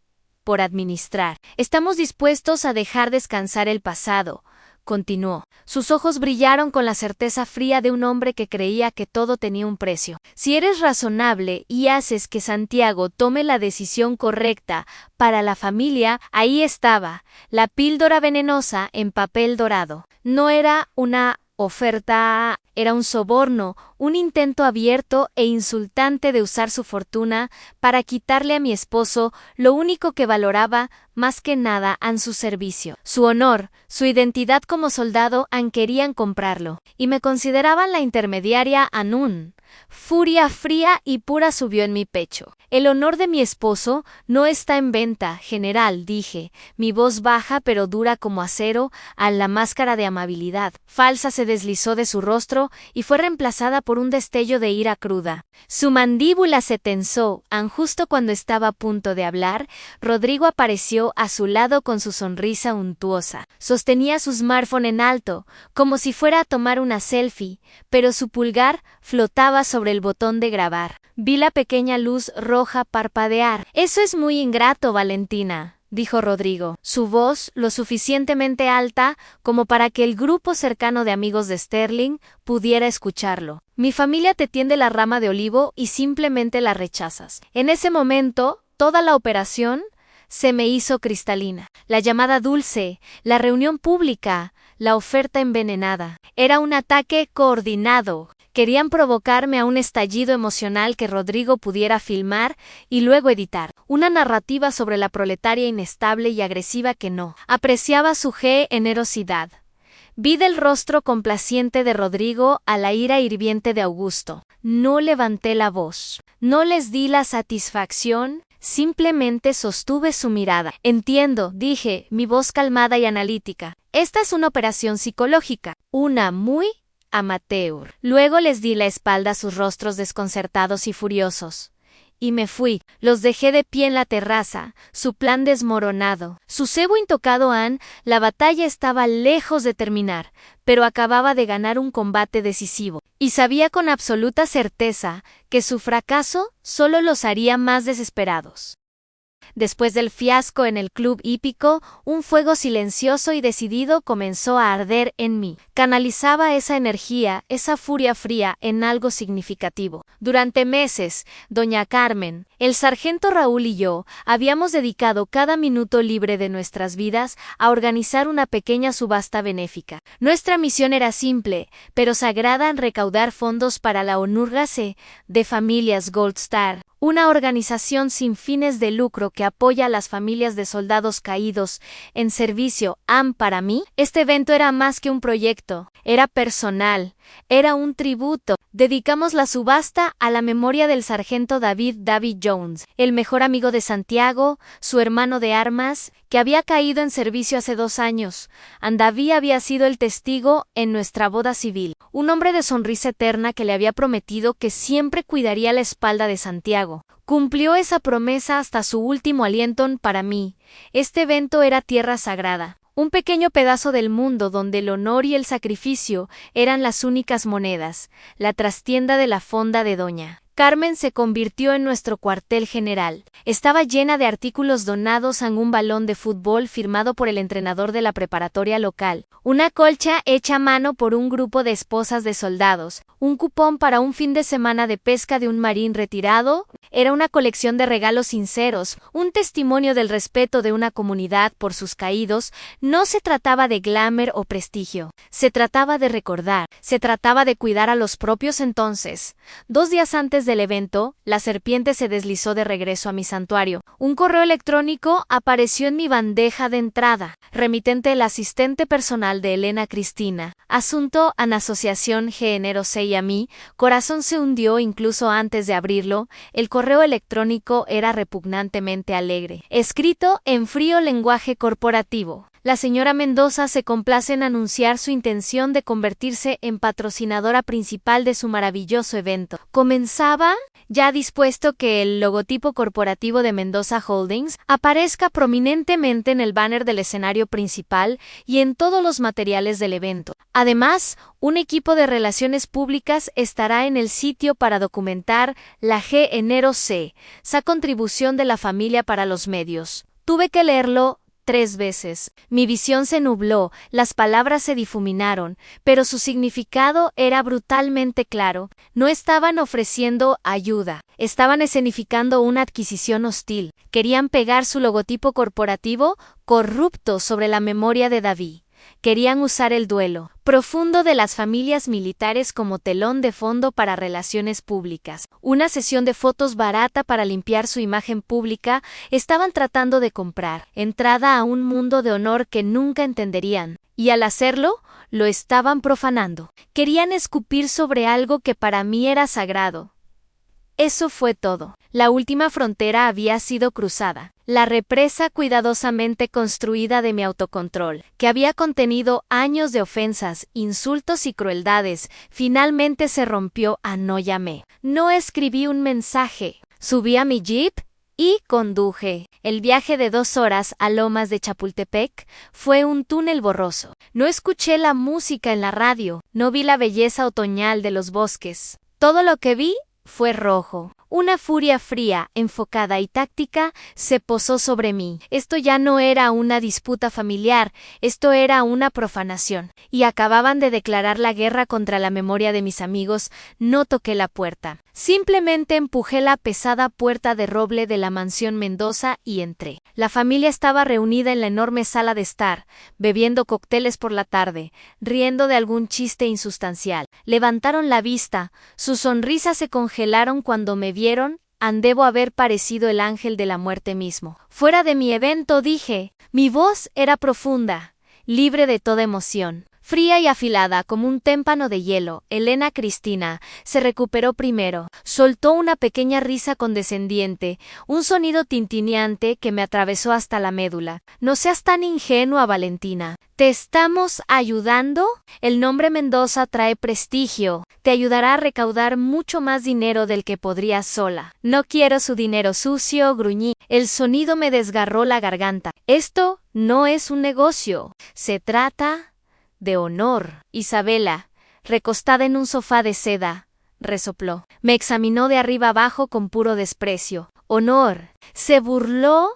Speaker 1: por administrar. Estamos dispuestos a dejar descansar el pasado, continuó. Sus ojos brillaron con la certeza fría de un hombre que creía que todo tenía un precio. Si eres razonable y haces que Santiago tome la decisión correcta para la familia, ahí estaba, la píldora venenosa en papel dorado. No era una oferta, era un soborno, un intento abierto e insultante de usar su fortuna para quitarle a mi esposo lo único que valoraba más que nada en su servicio. Su honor, su identidad como soldado querían comprarlo, y me consideraban la intermediaria Anún. Furia fría y pura subió en mi pecho. El honor de mi esposo no está en venta, general, dije, mi voz baja pero dura como acero, a la máscara de amabilidad falsa se deslizó de su rostro y fue reemplazada por un destello de ira cruda. Su mandíbula se tensó, justo cuando estaba a punto de hablar, Rodrigo apareció a su lado con su sonrisa untuosa. Sostenía su smartphone en alto, como si fuera a tomar una selfie, pero su pulgar flotaba sobre el botón de grabar. Vi la pequeña luz roja parpadear. Eso es muy ingrato, Valentina, dijo Rodrigo, su voz lo suficientemente alta como para que el grupo cercano de amigos de Sterling pudiera escucharlo. Mi familia te tiende la rama de olivo y simplemente la rechazas. En ese momento, toda la operación se me hizo cristalina. La llamada dulce, la reunión pública, la oferta envenenada. Era un ataque coordinado. Querían provocarme a un estallido emocional que Rodrigo pudiera filmar y luego editar. Una narrativa sobre la proletaria inestable y agresiva que no apreciaba su generosidad. Vi del rostro complaciente de Rodrigo a la ira hirviente de Augusto. No levanté la voz. No les di la satisfacción. Simplemente sostuve su mirada. Entiendo, dije, mi voz calmada y analítica. Esta es una operación psicológica. Una muy amateur. Luego les di la espalda a sus rostros desconcertados y furiosos. Y me fui. Los dejé de pie en la terraza, su plan desmoronado. Su cebo intocado la batalla estaba lejos de terminar, pero acababa de ganar un combate decisivo. Y sabía con absoluta certeza que su fracaso solo los haría más desesperados. Después del fiasco en el club hípico, un fuego silencioso y decidido comenzó a arder en mí. Canalizaba esa energía, esa furia fría, en algo significativo. Durante meses, doña Carmen, el sargento Raúl y yo habíamos dedicado cada minuto libre de nuestras vidas a organizar una pequeña subasta benéfica. Nuestra misión era simple, pero sagrada, en recaudar fondos para la ONURGASE de Familias Gold Star, una organización sin fines de lucro que apoya a las familias de soldados caídos en servicio. Para mí, este evento era más que un proyecto, era personal, Era un tributo. Dedicamos la subasta a la memoria del sargento David Jones, el mejor amigo de Santiago, su hermano de armas, que había caído en servicio hace 2 años. David había sido el testigo en nuestra boda civil, un hombre de sonrisa eterna que le había prometido que siempre cuidaría la espalda de Santiago. Cumplió esa promesa hasta su último aliento. Para mí, este evento era tierra sagrada. Un pequeño pedazo del mundo donde el honor y el sacrificio eran las únicas monedas. La trastienda de la fonda de Doña Carmen se convirtió en nuestro cuartel general. Estaba llena de artículos donados a un balón de fútbol firmado por el entrenador de la preparatoria local, una colcha hecha a mano por un grupo de esposas de soldados, un cupón para un fin de semana de pesca de un marín retirado. Era una colección de regalos sinceros, un testimonio del respeto de una comunidad por sus caídos. No se trataba de glamour o prestigio, se trataba de recordar, se trataba de cuidar a los propios. Entonces, 2 días antes del evento, la serpiente se deslizó de regreso a mi santuario. Un correo electrónico apareció en mi bandeja de entrada, remitente el asistente personal de Elena Cristina. Asunto en asociación Género C y a mí, corazón se hundió incluso antes de abrirlo. El correo electrónico era repugnantemente alegre, escrito en frío lenguaje corporativo. La señora Mendoza se complace en anunciar su intención de convertirse en patrocinadora principal de su maravilloso evento. Comenzaba, ya dispuesto que el logotipo corporativo de Mendoza Holdings aparezca prominentemente en el banner del escenario principal y en todos los materiales del evento. Además, un equipo de relaciones públicas estará en el sitio para documentar la Género C, esa contribución de la familia para los medios. Tuve que leerlo 3 veces. Mi visión se nubló, las palabras se difuminaron, pero su significado era brutalmente claro. No estaban ofreciendo ayuda, estaban escenificando una adquisición hostil. Querían pegar su logotipo corporativo corrupto sobre la memoria de David. Querían usar el duelo profundo de las familias militares como telón de fondo para relaciones públicas. Una sesión de fotos barata para limpiar su imagen pública. Estaban tratando de comprar entrada a un mundo de honor que nunca entenderían. Y al hacerlo, lo estaban profanando. Querían escupir sobre algo que para mí era sagrado. Eso fue todo. La última frontera había sido cruzada. La represa cuidadosamente construida de mi autocontrol, que había contenido años de ofensas, insultos y crueldades, finalmente se rompió. No llamé. No escribí un mensaje. Subí a mi jeep y conduje. El viaje de 2 horas a Lomas de Chapultepec fue un túnel borroso. No escuché la música en la radio. No vi la belleza otoñal de los bosques. Todo lo que vi fue rojo. Una furia fría, enfocada y táctica se posó sobre mí. Esto ya no era una disputa familiar, esto era una profanación. Y acababan de declarar la guerra contra la memoria de mis amigos. No toqué la puerta. Simplemente empujé la pesada puerta de roble de la mansión Mendoza y entré. La familia estaba reunida en la enorme sala de estar, bebiendo cócteles por la tarde, riendo de algún chiste insustancial. Levantaron la vista, sus sonrisas se congelaron cuando me vieron. Debo haber parecido el ángel de la muerte mismo. Fuera de mi evento dije, mi voz era profunda, libre de toda emoción. Fría y afilada como un témpano de hielo, Elena Cristina se recuperó primero. Soltó una pequeña risa condescendiente, un sonido tintineante que me atravesó hasta la médula. No seas tan ingenua, Valentina. ¿Te estamos ayudando? El nombre Mendoza trae prestigio. Te ayudará a recaudar mucho más dinero del que podrías sola. No quiero su dinero sucio, gruñí. El sonido me desgarró la garganta. Esto no es un negocio. Se trata de honor. Isabela, recostada en un sofá de seda, resopló. Me examinó de arriba abajo con puro desprecio. Honor. Se burló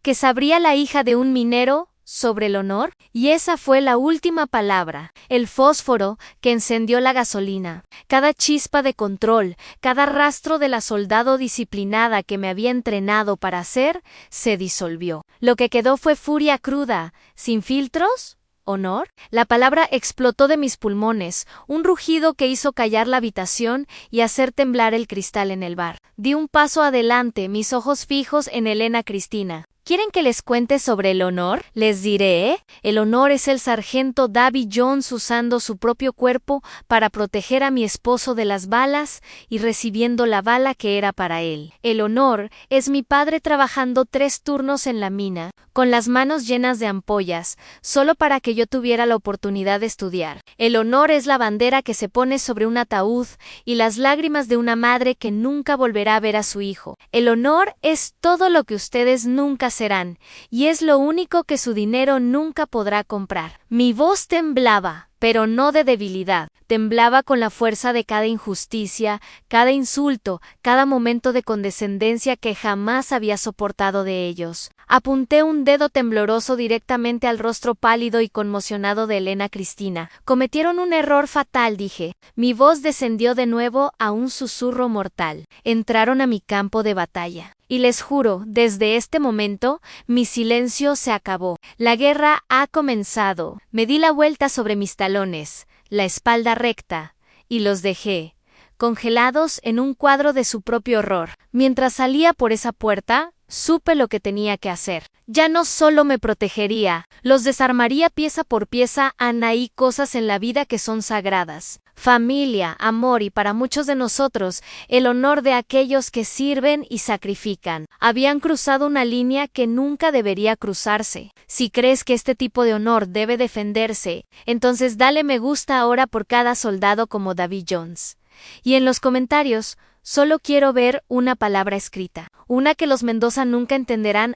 Speaker 1: que sabría la hija de un minero sobre el honor, y esa fue la última palabra, el fósforo que encendió la gasolina. Cada chispa de control, cada rastro de la soldado disciplinada que me había entrenado para hacer, se disolvió. Lo que quedó fue furia cruda, sin filtros. ¿Honor? La palabra explotó de mis pulmones, un rugido que hizo callar la habitación y hacer temblar el cristal en el bar. Di un paso adelante, mis ojos fijos en Elena Cristina. ¿Quieren que les cuente sobre el honor? Les diré, el honor es el sargento Davy Jones usando su propio cuerpo para proteger a mi esposo de las balas y recibiendo la bala que era para él. El honor es mi padre trabajando 3 turnos en la mina, con las manos llenas de ampollas, solo para que yo tuviera la oportunidad de estudiar. El honor es la bandera que se pone sobre un ataúd y las lágrimas de una madre que nunca volverá a ver a su hijo. El honor es todo lo que ustedes nunca serán, y es lo único que su dinero nunca podrá comprar. Mi voz temblaba, pero no de debilidad. Temblaba con la fuerza de cada injusticia, cada insulto, cada momento de condescendencia que jamás había soportado de ellos. Apunté un dedo tembloroso directamente al rostro pálido y conmocionado de Elena Cristina. Cometieron un error fatal, dije. Mi voz descendió de nuevo a un susurro mortal. Entraron a mi campo de batalla. Y les juro, desde este momento, mi silencio se acabó. La guerra ha comenzado. Me di la vuelta sobre mis talones, la espalda recta, y los dejé, congelados en un cuadro de su propio horror. Mientras salía por esa puerta, supe lo que tenía que hacer. Ya no solo me protegería, los desarmaría pieza por pieza. Hay cosas en la vida que son sagradas. Familia, amor y para muchos de nosotros, el honor de aquellos que sirven y sacrifican. Habían cruzado una línea que nunca debería cruzarse. Si crees que este tipo de honor debe defenderse, entonces dale me gusta ahora por cada soldado como Davy Jones. Y en los comentarios, solo quiero ver una palabra escrita, una que los Mendoza nunca entenderán.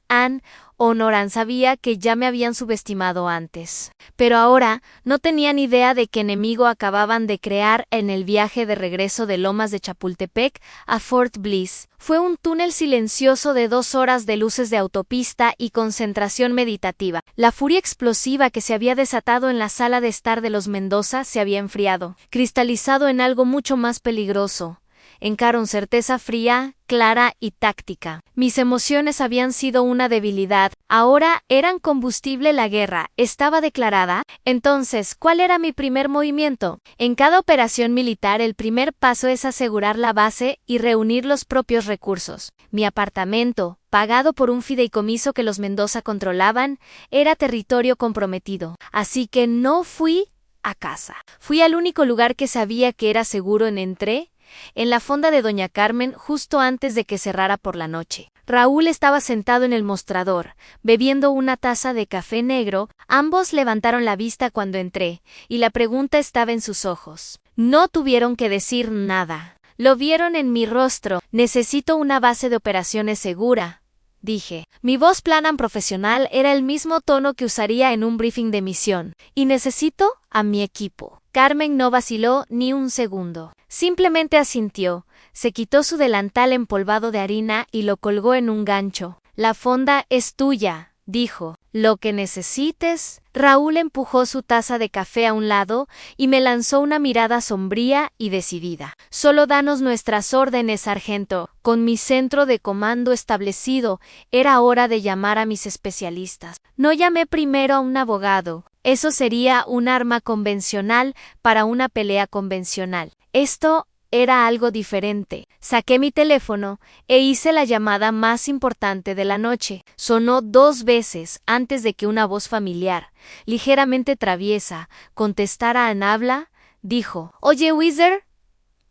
Speaker 1: Honoran sabía que ya me habían subestimado antes. Pero ahora no tenían idea de qué enemigo acababan de crear en el viaje de regreso de Lomas de Chapultepec a Fort Bliss. Fue un túnel silencioso de 2 horas de luces de autopista y concentración meditativa. La furia explosiva que se había desatado en la sala de estar de los Mendoza se había enfriado, cristalizado en algo mucho más peligroso. En con certeza fría, clara y táctica. Mis emociones habían sido una debilidad, ahora eran combustible. La guerra estaba declarada. Entonces, ¿cuál era mi primer movimiento? En cada operación militar, el primer paso es asegurar la base y reunir los propios recursos. Mi apartamento, pagado por un fideicomiso que los Mendoza controlaban, era territorio comprometido. Así que no fui a casa. Fui al único lugar que sabía que era seguro. Entré en la fonda de Doña Carmen justo antes de que cerrara por la noche. Raúl estaba sentado en el mostrador, bebiendo una taza de café negro. Ambos levantaron la vista cuando entré, y la pregunta estaba en sus ojos. No tuvieron que decir nada. Lo vieron en mi rostro. Necesito una base de operaciones segura, dije. Mi voz plana profesional era el mismo tono que usaría en un briefing de misión. Y necesito a mi equipo. Carmen no vaciló ni un segundo. Simplemente asintió, se quitó su delantal empolvado de harina y lo colgó en un gancho. La fonda es tuya, dijo. Lo que necesites. Raúl empujó su taza de café a un lado y me lanzó una mirada sombría y decidida. Solo danos nuestras órdenes, sargento. Con mi centro de comando establecido, era hora de llamar a mis especialistas. No llamé primero a un abogado. Eso sería un arma convencional para una pelea convencional. Esto era algo diferente. Saqué mi teléfono e hice la llamada más importante de la noche. Sonó 2 veces antes de que una voz familiar, ligeramente traviesa, contestara en habla. Dijo: «Oye, Wizard».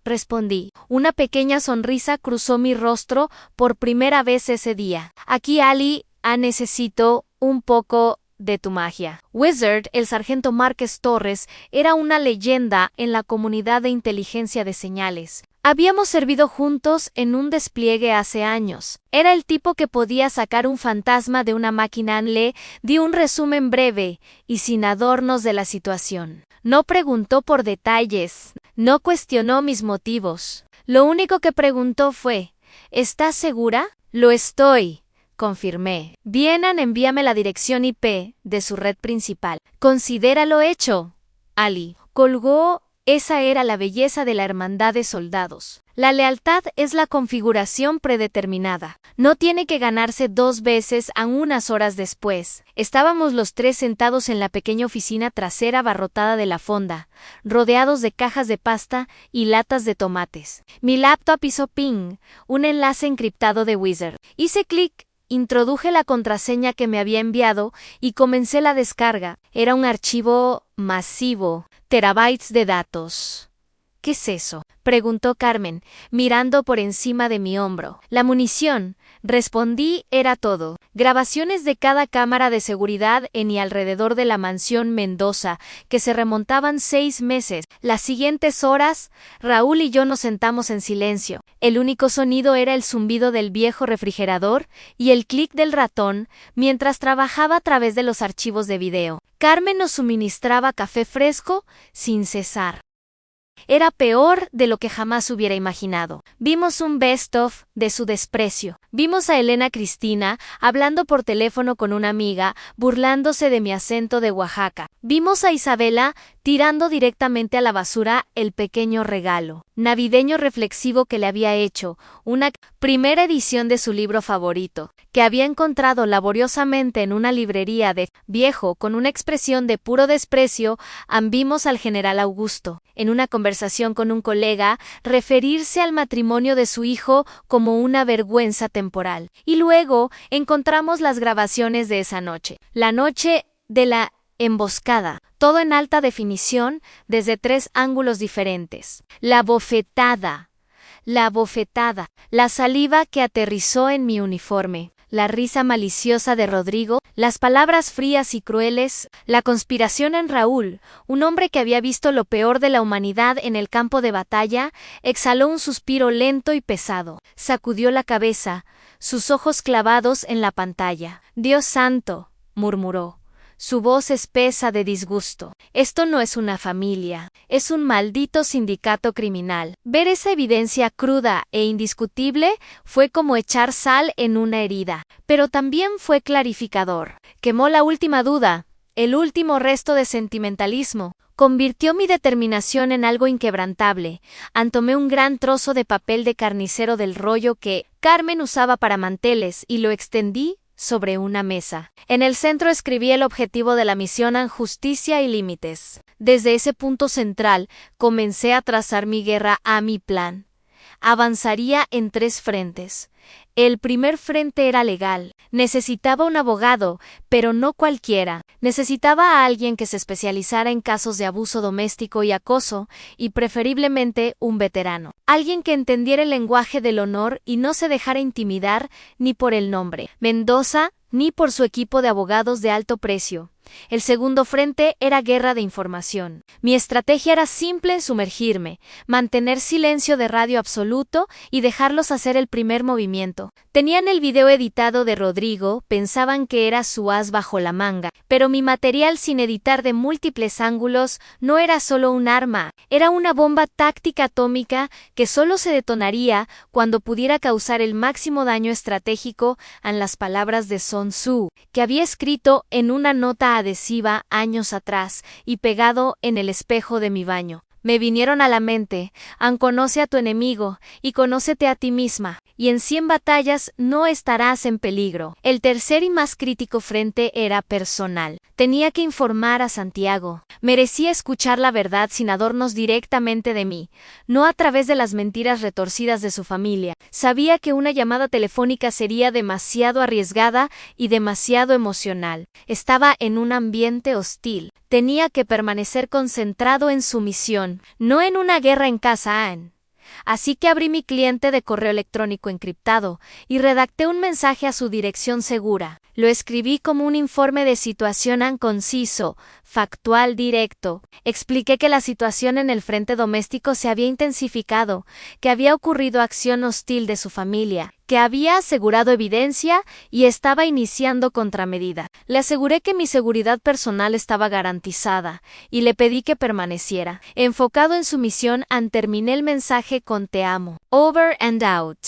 Speaker 1: Respondí. Una pequeña sonrisa cruzó mi rostro por primera vez ese día. «Aquí, Ali. Necesito un poco de tu magia». Wizard, el sargento Márquez Torres, era una leyenda en la comunidad de inteligencia de señales. Habíamos servido juntos en un despliegue hace años. Era el tipo que podía sacar un fantasma de una máquina. Le di un resumen breve y sin adornos de la situación. No preguntó por detalles, no cuestionó mis motivos. Lo único que preguntó fue: ¿estás segura? Lo estoy, confirmé. Bien, envíame la dirección IP de su red principal. Considéralo hecho. Ali colgó. Esa era la belleza de la hermandad de soldados. La lealtad es la configuración predeterminada. No tiene que ganarse 2 veces a unas horas después. Estábamos los 3 sentados en la pequeña oficina trasera abarrotada de la fonda, rodeados de cajas de pasta y latas de tomates. Mi laptop hizo ping, un enlace encriptado de Wizard. Hice clic Introduje la contraseña que me había enviado y comencé la descarga. Era un archivo masivo, terabytes de datos. ¿Qué es eso?, preguntó Carmen, mirando por encima de mi hombro. La munición, respondí, era todo. Grabaciones de cada cámara de seguridad en y alrededor de la mansión Mendoza, que se remontaban 6 meses. Las siguientes horas, Raúl y yo nos sentamos en silencio. El único sonido era el zumbido del viejo refrigerador y el clic del ratón mientras trabajaba a través de los archivos de video. Carmen nos suministraba café fresco sin cesar. Era peor de lo que jamás hubiera imaginado. Vimos un best-of de su desprecio. Vimos a Elena Cristina hablando por teléfono con una amiga, burlándose de mi acento de Oaxaca. Vimos a Isabela tirando directamente a la basura el pequeño regalo navideño reflexivo que le había hecho, una primera edición de su libro favorito, que había encontrado laboriosamente en una librería de viejo con una expresión de puro desprecio. Vimos al general Augusto, en una conversación con un colega, referirse al matrimonio de su hijo como una vergüenza temporal. Y luego encontramos las grabaciones de esa noche. La noche de la emboscada, todo en alta definición, desde 3 ángulos diferentes. La bofetada, la saliva que aterrizó en mi uniforme, la risa maliciosa de Rodrigo, las palabras frías y crueles, la conspiración en Raúl, un hombre que había visto lo peor de la humanidad en el campo de batalla, exhaló un suspiro lento y pesado, sacudió la cabeza, sus ojos clavados en la pantalla. «Dios santo», murmuró, su voz espesa de disgusto. «Esto no es una familia, es un maldito sindicato criminal». Ver esa evidencia cruda e indiscutible fue como echar sal en una herida, pero también fue clarificador. Quemó la última duda, el último resto de sentimentalismo. Convirtió mi determinación en algo inquebrantable. Tomé un gran trozo de papel de carnicero del rollo que Carmen usaba para manteles y lo extendí sobre una mesa. En el centro escribí el objetivo de la misión: justicia y límites. Desde ese punto central comencé a trazar mi guerra a mi plan. Avanzaría en 3 frentes. El primer frente era legal. Necesitaba un abogado, pero no cualquiera. Necesitaba a alguien que se especializara en casos de abuso doméstico y acoso, y preferiblemente un veterano. Alguien que entendiera el lenguaje del honor y no se dejara intimidar ni por el nombre Mendoza, ni por su equipo de abogados de alto precio. El segundo frente era guerra de información. Mi estrategia era simple: sumergirme, mantener silencio de radio absoluto y dejarlos hacer el primer movimiento. Tenían el video editado de Rodrigo, pensaban que era su as bajo la manga, pero mi material sin editar de múltiples ángulos no era solo un arma, era una bomba táctica atómica que solo se detonaría cuando pudiera causar el máximo daño estratégico. En las palabras de Sun Tzu, que había escrito en una nota adhesiva años atrás y pegado en el espejo de mi baño, me vinieron a la mente: conoce a tu enemigo y conócete a ti misma, y en 100 batallas no estarás en peligro. El tercer y más crítico frente era personal. Tenía que informar a Santiago. Merecía escuchar la verdad sin adornos directamente de mí, no a través de las mentiras retorcidas de su familia. Sabía que una llamada telefónica sería demasiado arriesgada y demasiado emocional. Estaba en un ambiente hostil. Tenía que permanecer concentrado en su misión, no en una guerra en casa. Así que abrí mi cliente de correo electrónico encriptado y redacté un mensaje a su dirección segura. Lo escribí como un informe de situación conciso, factual, directo. Expliqué que la situación en el frente doméstico se había intensificado, que había ocurrido acción hostil de su familia, que había asegurado evidencia y estaba iniciando contramedida. Le aseguré que mi seguridad personal estaba garantizada y le pedí que permaneciera. Enfocado en su misión, terminé el mensaje con "te amo". Over and out.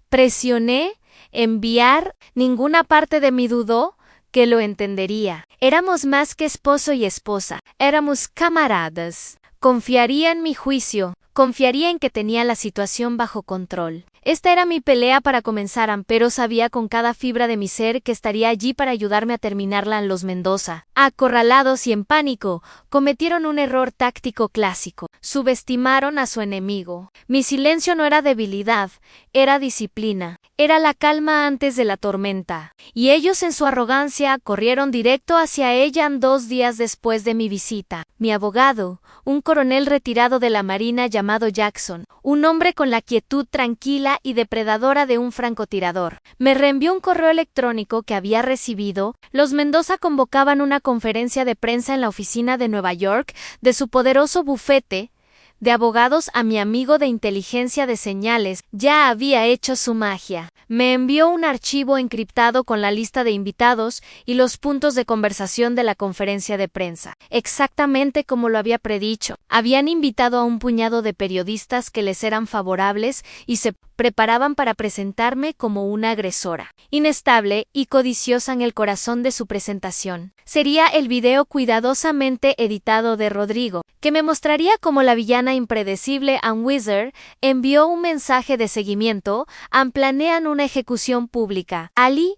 Speaker 1: Presioné enviar. Ninguna parte de mí dudó que lo entendería. Éramos más que esposo y esposa. Éramos camaradas. Confiaría en mi juicio. Confiaría en que tenía la situación bajo control. Esta era mi pelea para comenzar, pero sabía con cada fibra de mi ser que estaría allí para ayudarme a terminarla. Los Mendoza, acorralados y en pánico, cometieron un error táctico clásico. Subestimaron a su enemigo. Mi silencio no era debilidad, era disciplina. Era la calma antes de la tormenta. Y ellos en su arrogancia corrieron directo hacia ella 2 días después de mi visita. Mi abogado, un coronel retirado de la Marina llamado Jackson, un hombre con la quietud tranquila y depredadora de un francotirador, me reenvió un correo electrónico que había recibido. Los Mendoza convocaban una conferencia de prensa en la oficina de Nueva York de su poderoso bufete de abogados. A mi amigo de inteligencia de señales ya había hecho su magia. Me envió un archivo encriptado con la lista de invitados y los puntos de conversación de la conferencia de prensa. Exactamente como lo había predicho. Habían invitado a un puñado de periodistas que les eran favorables y se preparaban para presentarme como una agresora, inestable y codiciosa. En el corazón de su presentación sería el video cuidadosamente editado de Rodrigo, que me mostraría como la villana impredecible. Ann Wizard envió un mensaje de seguimiento. Planean una ejecución pública. Ali,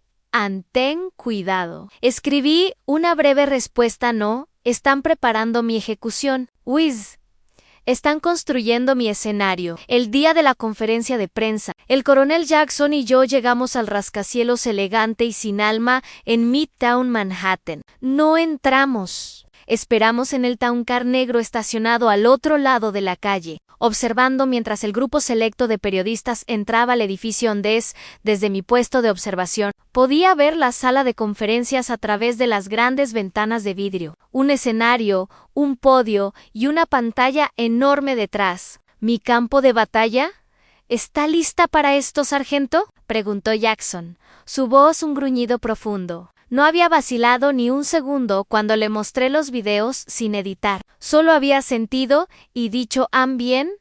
Speaker 1: ten cuidado. Escribí una breve respuesta. No, están preparando mi ejecución. Wiz, están construyendo mi escenario. El día de la conferencia de prensa, el coronel Jackson y yo llegamos al rascacielos elegante y sin alma en Midtown Manhattan. No entramos. Esperamos en el Town Car negro estacionado al otro lado de la calle, observando mientras el grupo selecto de periodistas entraba al edificio Ondes. Desde mi puesto de observación, podía ver la sala de conferencias a través de las grandes ventanas de vidrio, un escenario, un podio y una pantalla enorme detrás. ¿Mi campo de batalla? ¿Está lista para esto, sargento?, preguntó Jackson, su voz un gruñido profundo. No había vacilado ni un segundo cuando le mostré los videos sin editar. Solo había sentido y dicho: ¿bien?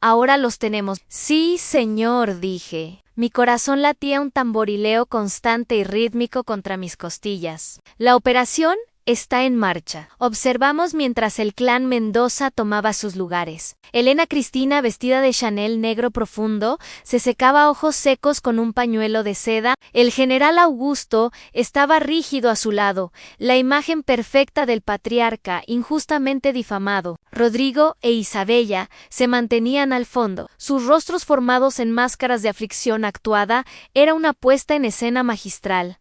Speaker 1: Ahora los tenemos. Sí, señor, dije. Mi corazón latía un tamborileo constante y rítmico contra mis costillas. La operación está en marcha. Observamos mientras el clan Mendoza tomaba sus lugares. Elena Cristina, vestida de Chanel negro profundo, se secaba ojos secos con un pañuelo de seda. El general Augusto estaba rígido a su lado, la imagen perfecta del patriarca injustamente difamado. Rodrigo e Isabella se mantenían al fondo, sus rostros formados en máscaras de aflicción actuada. Era una puesta en escena magistral.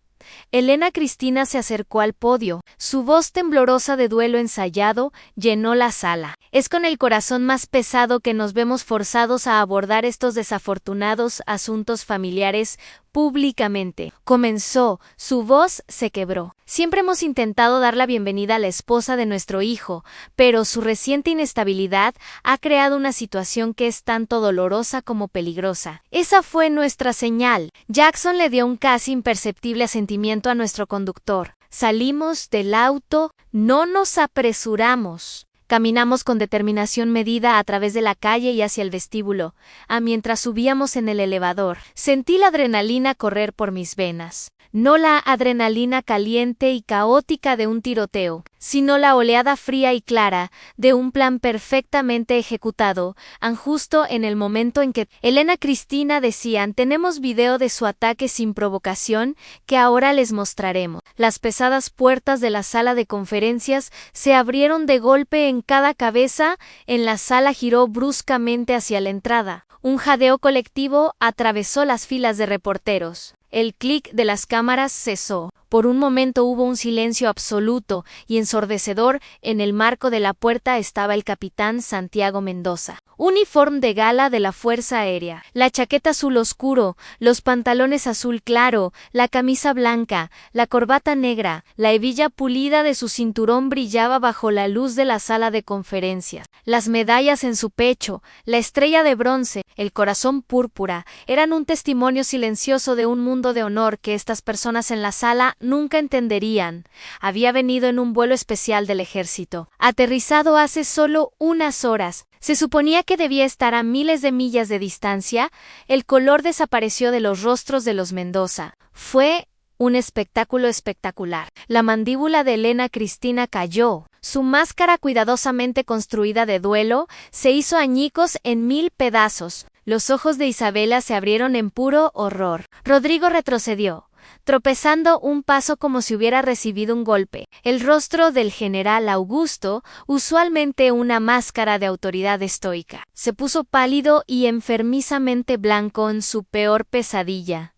Speaker 1: Elena Cristina se acercó al podio. Su voz temblorosa de duelo ensayado llenó la sala. Es con el corazón más pesado que nos vemos forzados a abordar estos desafortunados asuntos familiares públicamente. Comenzó, su voz se quebró. Siempre hemos intentado dar la bienvenida a la esposa de nuestro hijo, pero su reciente inestabilidad ha creado una situación que es tanto dolorosa como peligrosa. Esa fue nuestra señal. Jackson le dio un casi imperceptible asentimiento a nuestro conductor. Salimos del auto, no nos apresuramos. Caminamos con determinación medida a través de la calle y hacia el vestíbulo. Mientras subíamos en el elevador, sentí la adrenalina correr por mis venas. No la adrenalina caliente y caótica de un tiroteo, sino la oleada fría y clara de un plan perfectamente ejecutado. Justo en el momento en que Elena Cristina decían: tenemos video de su ataque sin provocación que ahora les mostraremos. Las pesadas puertas de la sala de conferencias se abrieron de golpe en cada cabeza. En la sala giró bruscamente hacia la entrada. Un jadeo colectivo atravesó las filas de reporteros. El clic de las cámaras cesó. Por un momento hubo un silencio absoluto y ensordecedor. En el marco de la puerta estaba el capitán Santiago Mendoza. Uniforme de gala de la Fuerza Aérea. La chaqueta azul oscuro, los pantalones azul claro, la camisa blanca, la corbata negra, la hebilla pulida de su cinturón brillaba bajo la luz de la sala de conferencias. Las medallas en su pecho, la estrella de bronce, el corazón púrpura, eran un testimonio silencioso de un mundo de honor que estas personas en la sala nunca entenderían. Había venido en un vuelo especial del ejército, aterrizado hace solo unas horas. Se suponía que debía estar a miles de millas de distancia. El color desapareció de los rostros de los Mendoza. Fue un espectáculo espectacular. La mandíbula de Elena Cristina cayó. Su máscara cuidadosamente construida de duelo se hizo añicos en 1000 pedazos. Los ojos de Isabela se abrieron en puro horror. Rodrigo retrocedió, tropezando un paso como si hubiera recibido un golpe. El rostro del general Augusto, usualmente una máscara de autoridad estoica, se puso pálido y enfermizamente blanco en su peor pesadilla.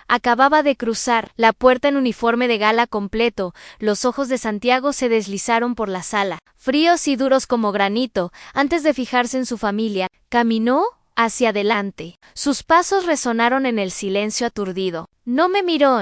Speaker 1: Acababa de cruzar la puerta en uniforme de gala completo. Los ojos de Santiago se deslizaron por la sala, fríos y duros como granito. Antes de fijarse en su familia, caminó hacia adelante. Sus pasos resonaron en el silencio aturdido. No me miró.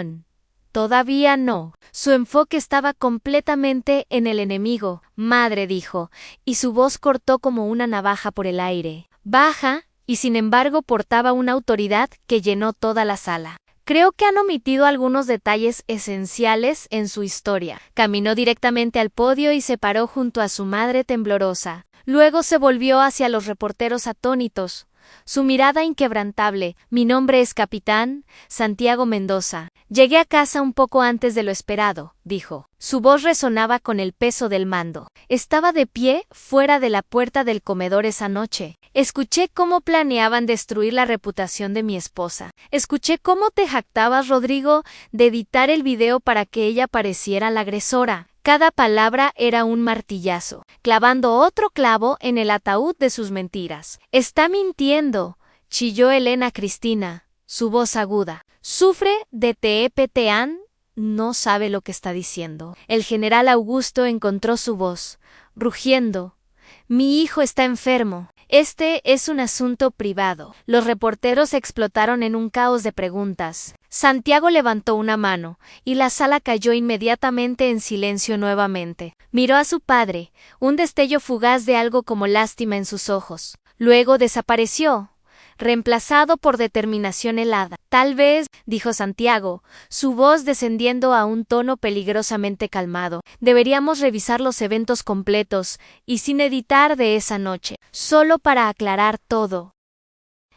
Speaker 1: Todavía no. Su enfoque estaba completamente en el enemigo. Madre, dijo, y su voz cortó como una navaja por el aire. Baja, y sin embargo portaba una autoridad que llenó toda la sala. Creo que han omitido algunos detalles esenciales en su historia. Caminó directamente al podio y se paró junto a su madre temblorosa. Luego se volvió hacia los reporteros atónitos. Su mirada inquebrantable. Mi nombre es Capitán Santiago Mendoza. Llegué a casa un poco antes de lo esperado, dijo. Su voz resonaba con el peso del mando. Estaba de pie fuera de la puerta del comedor esa noche. Escuché cómo planeaban destruir la reputación de mi esposa. Escuché cómo te jactabas, Rodrigo, de editar el video para que ella pareciera la agresora. Cada palabra era un martillazo, clavando otro clavo en el ataúd de sus mentiras. Está mintiendo, chilló Elena Cristina, su voz aguda. Sufre de TEPTAN, no sabe lo que está diciendo. El general Augusto encontró su voz, rugiendo. Mi hijo está enfermo. Este es un asunto privado. Los reporteros explotaron en un caos de preguntas. Santiago levantó una mano, y la sala cayó inmediatamente en silencio nuevamente. Miró a su padre, un destello fugaz de algo como lástima en sus ojos. Luego desapareció, reemplazado por determinación helada. Tal vez, dijo Santiago, su voz descendiendo a un tono peligrosamente calmado, deberíamos revisar los eventos completos y sin editar de esa noche, solo para aclarar todo.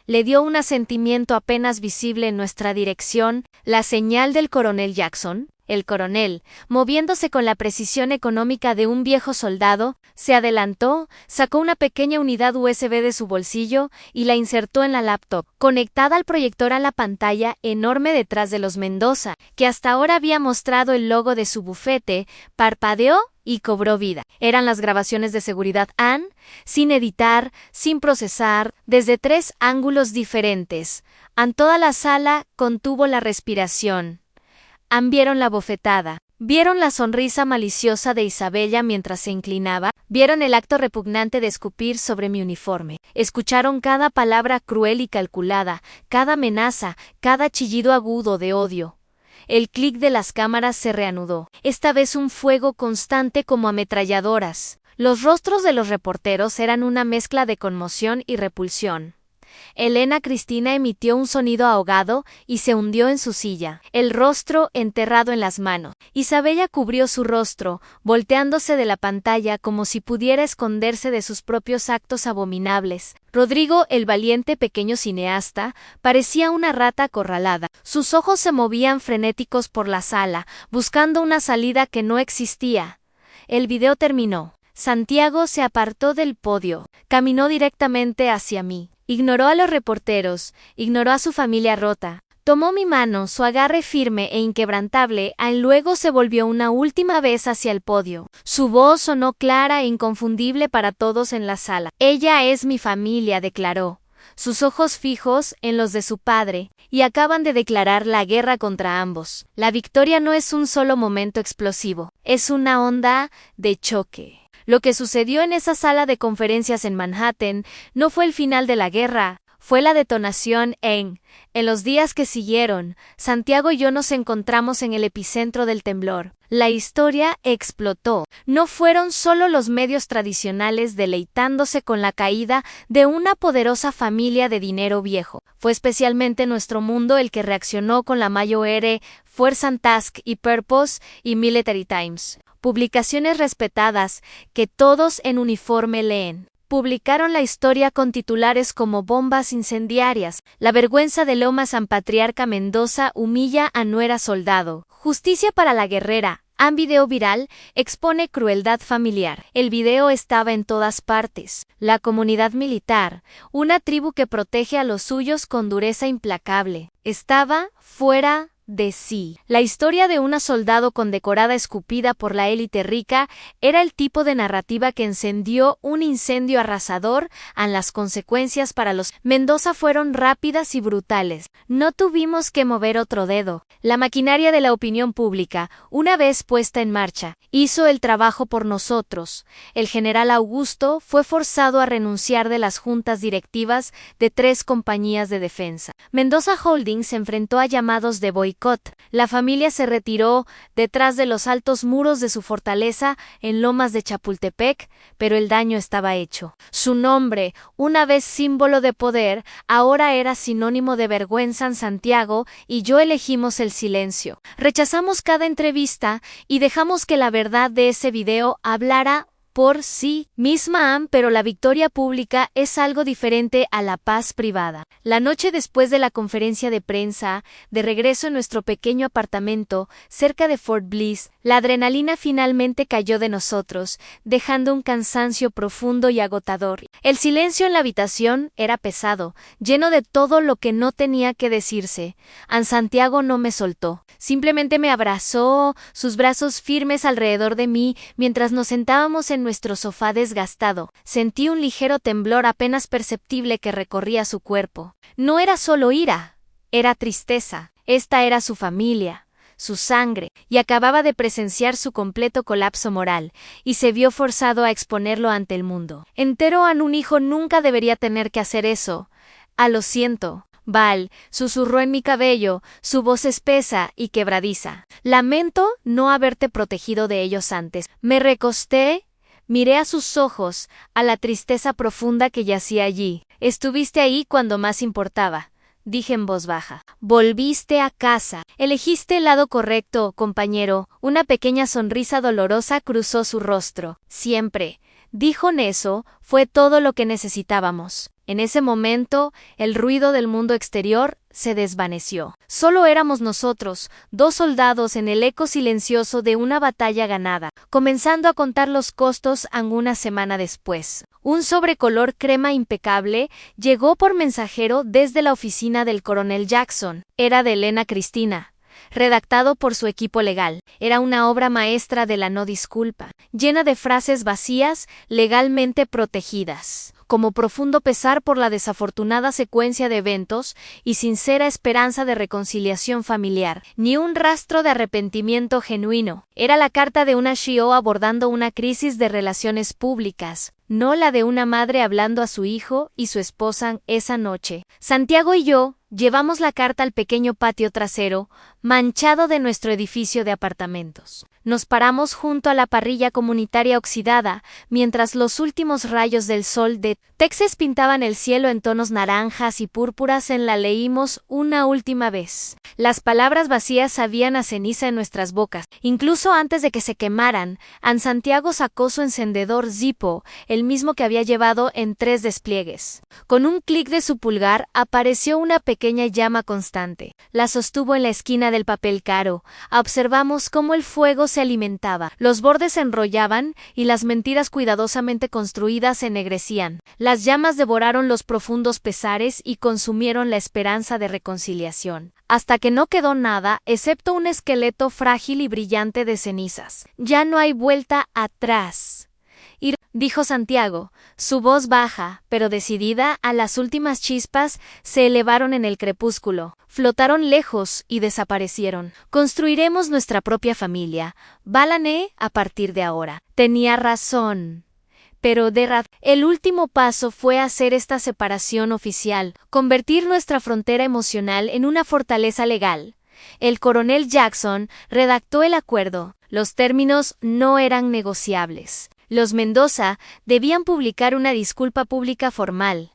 Speaker 1: Le dio un asentimiento apenas visible en nuestra dirección, la señal del coronel Jackson. El coronel, moviéndose con la precisión económica de un viejo soldado, se adelantó, sacó una pequeña unidad USB de su bolsillo y la insertó en la laptop, conectada al proyector a la pantalla enorme detrás de los Mendoza, que hasta ahora había mostrado el logo de su bufete, parpadeó y cobró vida. Eran las grabaciones de seguridad AN, sin editar, sin procesar, desde 3 ángulos diferentes. Toda la sala contuvo la respiración. Vieron la bofetada, vieron la sonrisa maliciosa de Isabella mientras se inclinaba, vieron el acto repugnante de escupir sobre mi uniforme, escucharon cada palabra cruel y calculada, cada amenaza, cada chillido agudo de odio. El clic de las cámaras se reanudó, esta vez un fuego constante como ametralladoras. Los rostros de los reporteros eran una mezcla de conmoción y repulsión. Elena Cristina emitió un sonido ahogado y se hundió en su silla, el rostro enterrado en las manos. Isabella cubrió su rostro, volteándose de la pantalla como si pudiera esconderse de sus propios actos abominables. Rodrigo, el valiente pequeño cineasta, parecía una rata acorralada. Sus ojos se movían frenéticos por la sala, buscando una salida que no existía. El video terminó. Santiago se apartó del podio, caminó directamente hacia mí. Ignoró a los reporteros, ignoró a su familia rota. Tomó mi mano, su agarre firme e inquebrantable, y luego se volvió una última vez hacia el podio. Su voz sonó clara e inconfundible para todos en la sala. Ella es mi familia, declaró. Sus ojos fijos en los de su padre, y acaban de declarar la guerra contra ambos. La victoria no es un solo momento explosivo, es una onda de choque. Lo que sucedió en esa sala de conferencias en Manhattan no fue el final de la guerra, fue la detonación en los días que siguieron, Santiago y yo nos encontramos en el epicentro del temblor. La historia explotó. No fueron solo los medios tradicionales deleitándose con la caída de una poderosa familia de dinero viejo. Fue especialmente nuestro mundo el que reaccionó con la mayor fuerza en Task y Purpose y Military Times. Publicaciones respetadas que todos en uniforme leen. Publicaron la historia con titulares como bombas incendiarias, la vergüenza de Lomas San Patriarca Mendoza humilla a nuera soldado, justicia para la guerrera, Un video viral expone crueldad familiar. El video estaba en todas partes. La comunidad militar, una tribu que protege a los suyos con dureza implacable, estaba fuera de sí. La historia de una soldado condecorada escupida por la élite rica era el tipo de narrativa que encendió un incendio arrasador. Las consecuencias para los Mendoza fueron rápidas y brutales. No tuvimos que mover otro dedo. La maquinaria de la opinión pública, una vez puesta en marcha, hizo el trabajo por nosotros. El general Augusto fue forzado a renunciar de las juntas directivas de 3 compañías de defensa. Mendoza Holdings se enfrentó a llamados de boicot. La familia se retiró detrás de los altos muros de su fortaleza en Lomas de Chapultepec, pero el daño estaba hecho. Su nombre, una vez símbolo de poder, ahora era sinónimo de vergüenza en Santiago, y yo elegimos el silencio. Rechazamos cada entrevista y dejamos que la verdad de ese video hablara por sí misma, pero la victoria pública es algo diferente a la paz privada. La noche después de la conferencia de prensa, de regreso en nuestro pequeño apartamento cerca de Fort Bliss, la adrenalina finalmente cayó de nosotros, dejando un cansancio profundo y agotador. El silencio en la habitación era pesado, lleno de todo lo que no tenía que decirse. Santiago no me soltó, simplemente me abrazó, sus brazos firmes alrededor de mí, mientras nos sentábamos en nuestro sofá desgastado. Sentí un ligero temblor apenas perceptible que recorría su cuerpo. No era solo ira, era tristeza. Esta era su familia, su sangre, y acababa de presenciar su completo colapso moral, y se vio forzado a exponerlo ante el mundo entero. Un hijo nunca debería tener que hacer eso. Lo siento, Val, susurró en mi cabello, su voz espesa y quebradiza. Lamento no haberte protegido de ellos antes. Me recosté. Miré a sus ojos, a la tristeza profunda que yacía allí. Estuviste ahí cuando más importaba, dije en voz baja. Volviste a casa. Elegiste el lado correcto, compañero. Una pequeña sonrisa dolorosa cruzó su rostro. Siempre, dijo Neso, fue todo lo que necesitábamos. En ese momento, el ruido del mundo exterior se desvaneció. Solo éramos nosotros, 2 soldados en el eco silencioso de una batalla ganada, comenzando a contar los costos. Una semana después, un sobre color crema impecable llegó por mensajero desde la oficina del coronel Jackson. Era de Elena Cristina, redactado por su equipo legal. Era una obra maestra de la no disculpa, llena de frases vacías, legalmente protegidas, como profundo pesar por la desafortunada secuencia de eventos y sincera esperanza de reconciliación familiar. Ni un rastro de arrepentimiento genuino. Era la carta de una CEO abordando una crisis de relaciones públicas, no la de una madre hablando a su hijo y su esposa esa noche. Santiago y yo llevamos la carta al pequeño patio trasero, manchado de nuestro edificio de apartamentos. Nos paramos junto a la parrilla comunitaria oxidada, mientras los últimos rayos del sol de Texas pintaban el cielo en tonos naranjas y púrpuras. La leímos una última vez. Las palabras vacías sabían a ceniza en nuestras bocas. Incluso antes de que se quemaran, Santiago sacó su encendedor Zippo, el mismo que había llevado en 3 despliegues. Con un clic de su pulgar apareció una pequeña llama constante. La sostuvo en la esquina del papel caro. Observamos cómo el fuego se alimentaba. Los bordes se enrollaban y las mentiras cuidadosamente construidas se ennegrecían. Las llamas devoraron los profundos pesares y consumieron la esperanza de reconciliación, hasta que no quedó nada excepto un esqueleto frágil y brillante de cenizas. Ya no hay vuelta atrás, dijo Santiago, su voz baja, pero decidida. Las últimas chispas se elevaron en el crepúsculo, flotaron lejos y desaparecieron. Construiremos nuestra propia familia, Valané, a partir de ahora. Tenía razón. Pero el último paso fue hacer esta separación oficial, convertir nuestra frontera emocional en una fortaleza legal. El coronel Jackson redactó el acuerdo. Los términos no eran negociables. Los Mendoza debían publicar una disculpa pública formal,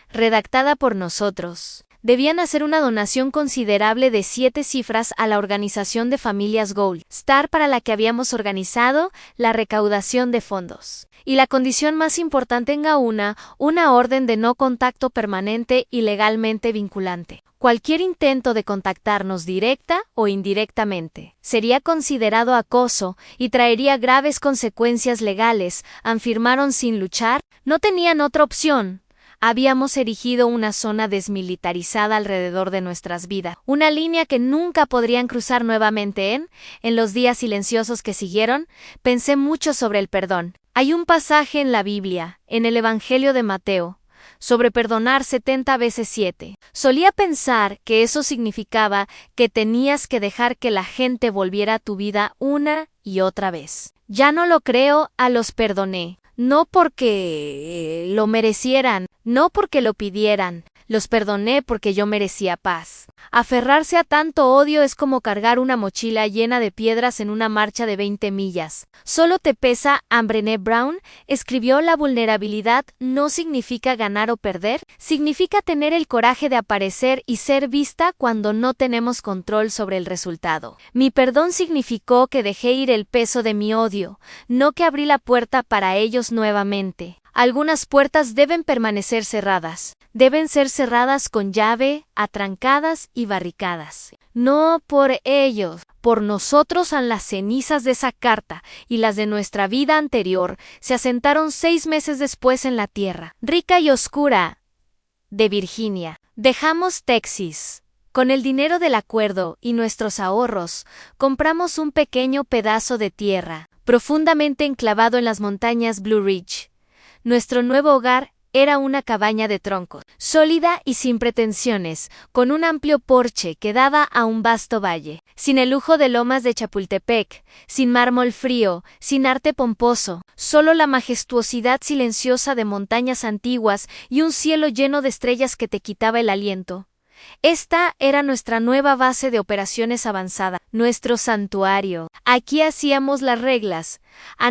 Speaker 1: redactada por nosotros. Debían hacer una donación considerable de 7 cifras a la organización de familias Gold Star para la que habíamos organizado la recaudación de fondos. Y la condición más importante en Gauna, una orden de no contacto permanente y legalmente vinculante. Cualquier intento de contactarnos directa o indirectamente sería considerado acoso y traería graves consecuencias legales, afirmaron sin luchar. No tenían otra opción. Habíamos erigido una zona desmilitarizada alrededor de nuestras vidas, una línea que nunca podrían cruzar nuevamente en los días silenciosos que siguieron, pensé mucho sobre el perdón. Hay un pasaje en la Biblia, en el Evangelio de Mateo, sobre perdonar 70 veces 7. Solía pensar que eso significaba que tenías que dejar que la gente volviera a tu vida una y otra vez. Ya no lo creo, los perdoné. No porque lo merecieran, no porque lo pidieran, los perdoné porque yo merecía paz. Aferrarse a tanto odio es como cargar una mochila llena de piedras en una marcha de 20 millas. Solo te pesa. Brené Brown escribió: la vulnerabilidad no significa ganar o perder, significa tener el coraje de aparecer y ser vista cuando no tenemos control sobre el resultado. Mi perdón significó que dejé ir el peso de mi odio, no que abrí la puerta para ellos nuevamente. Algunas puertas deben permanecer cerradas. Deben ser cerradas con llave, atrancadas y barricadas. No por ellos, por nosotros. Las cenizas de esa carta y las de nuestra vida anterior se asentaron 6 meses después en la tierra, rica y oscura, de Virginia. Dejamos Texas. Con el dinero del acuerdo y nuestros ahorros, compramos un pequeño pedazo de tierra, profundamente enclavado en las montañas Blue Ridge. Nuestro nuevo hogar era una cabaña de troncos, sólida y sin pretensiones, con un amplio porche que daba a un vasto valle, sin el lujo de lomas de Chapultepec, sin mármol frío, sin arte pomposo, solo la majestuosidad silenciosa de montañas antiguas y un cielo lleno de estrellas que te quitaba el aliento. Esta era nuestra nueva base de operaciones avanzada, nuestro santuario. Aquí hacíamos las reglas.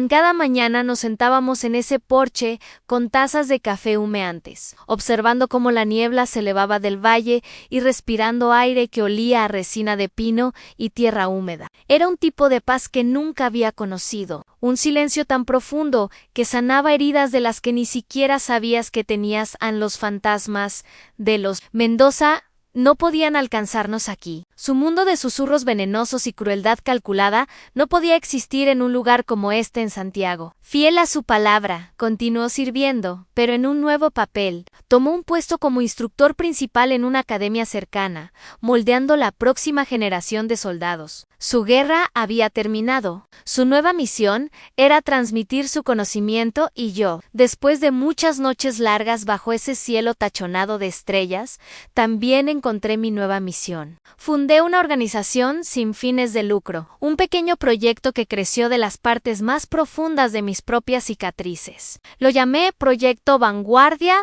Speaker 1: Cada mañana nos sentábamos en ese porche con tazas de café humeantes, observando cómo la niebla se elevaba del valle y respirando aire que olía a resina de pino y tierra húmeda. Era un tipo de paz que nunca había conocido, un silencio tan profundo que sanaba heridas de las que ni siquiera sabías que tenías. Los fantasmas de los Mendoza no podían alcanzarnos aquí. Su mundo de susurros venenosos y crueldad calculada no podía existir en un lugar como este en Santiago. Fiel a su palabra, continuó sirviendo, pero en un nuevo papel. Tomó un puesto como instructor principal en una academia cercana, moldeando la próxima generación de soldados. Su guerra había terminado. Su nueva misión era transmitir su conocimiento y yo, después de muchas noches largas bajo ese cielo tachonado de estrellas, también encontré mi nueva misión. Fundé una organización sin fines de lucro, un pequeño proyecto que creció de las partes más profundas de mis propias cicatrices. Lo llamé Proyecto Vanguardia.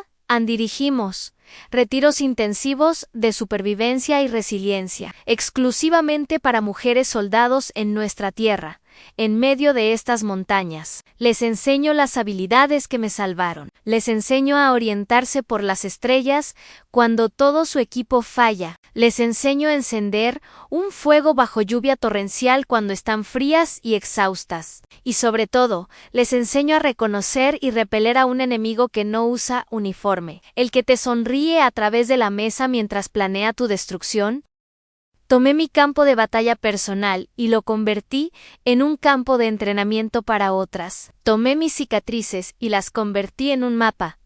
Speaker 1: Dirigimos retiros intensivos de supervivencia y resiliencia, exclusivamente para mujeres soldados en nuestra tierra, en medio de estas montañas. Les enseño las habilidades que me salvaron. Les enseño a orientarse por las estrellas cuando todo su equipo falla. Les enseño a encender un fuego bajo lluvia torrencial cuando están frías y exhaustas. Y sobre todo, les enseño a reconocer y repeler a un enemigo que no usa uniforme, el que te sonríe a través de la mesa mientras planea tu destrucción. Tomé mi campo de batalla personal y lo convertí en un campo de entrenamiento para otras. Tomé mis cicatrices y las convertí en un mapa.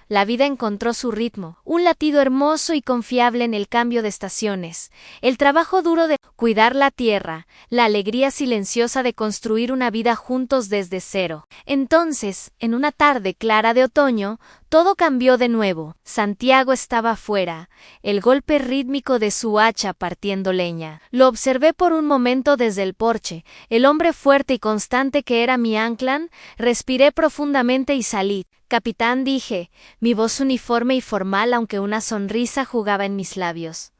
Speaker 1: La vida encontró su ritmo, un latido hermoso y confiable en el cambio de estaciones, el trabajo duro de cuidar la tierra, la alegría silenciosa de construir una vida juntos desde cero. Entonces, en una tarde clara de otoño, todo cambió de nuevo. Santiago estaba afuera, el golpe rítmico de su hacha partiendo leña. Lo observé por un momento desde el porche, el hombre fuerte y constante que era mi anclan. Respiré profundamente y salí. Capitán, dije, mi voz uniforme y formal aunque una sonrisa jugaba en mis labios.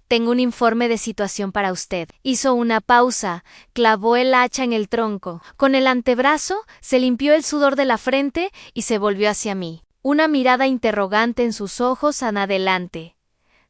Speaker 1: Tengo un informe de situación para usted. Hizo una pausa, clavó el hacha en el tronco. Con el antebrazo, se limpió el sudor de la frente y se volvió hacia mí. Una mirada interrogante en sus ojos. Adelante.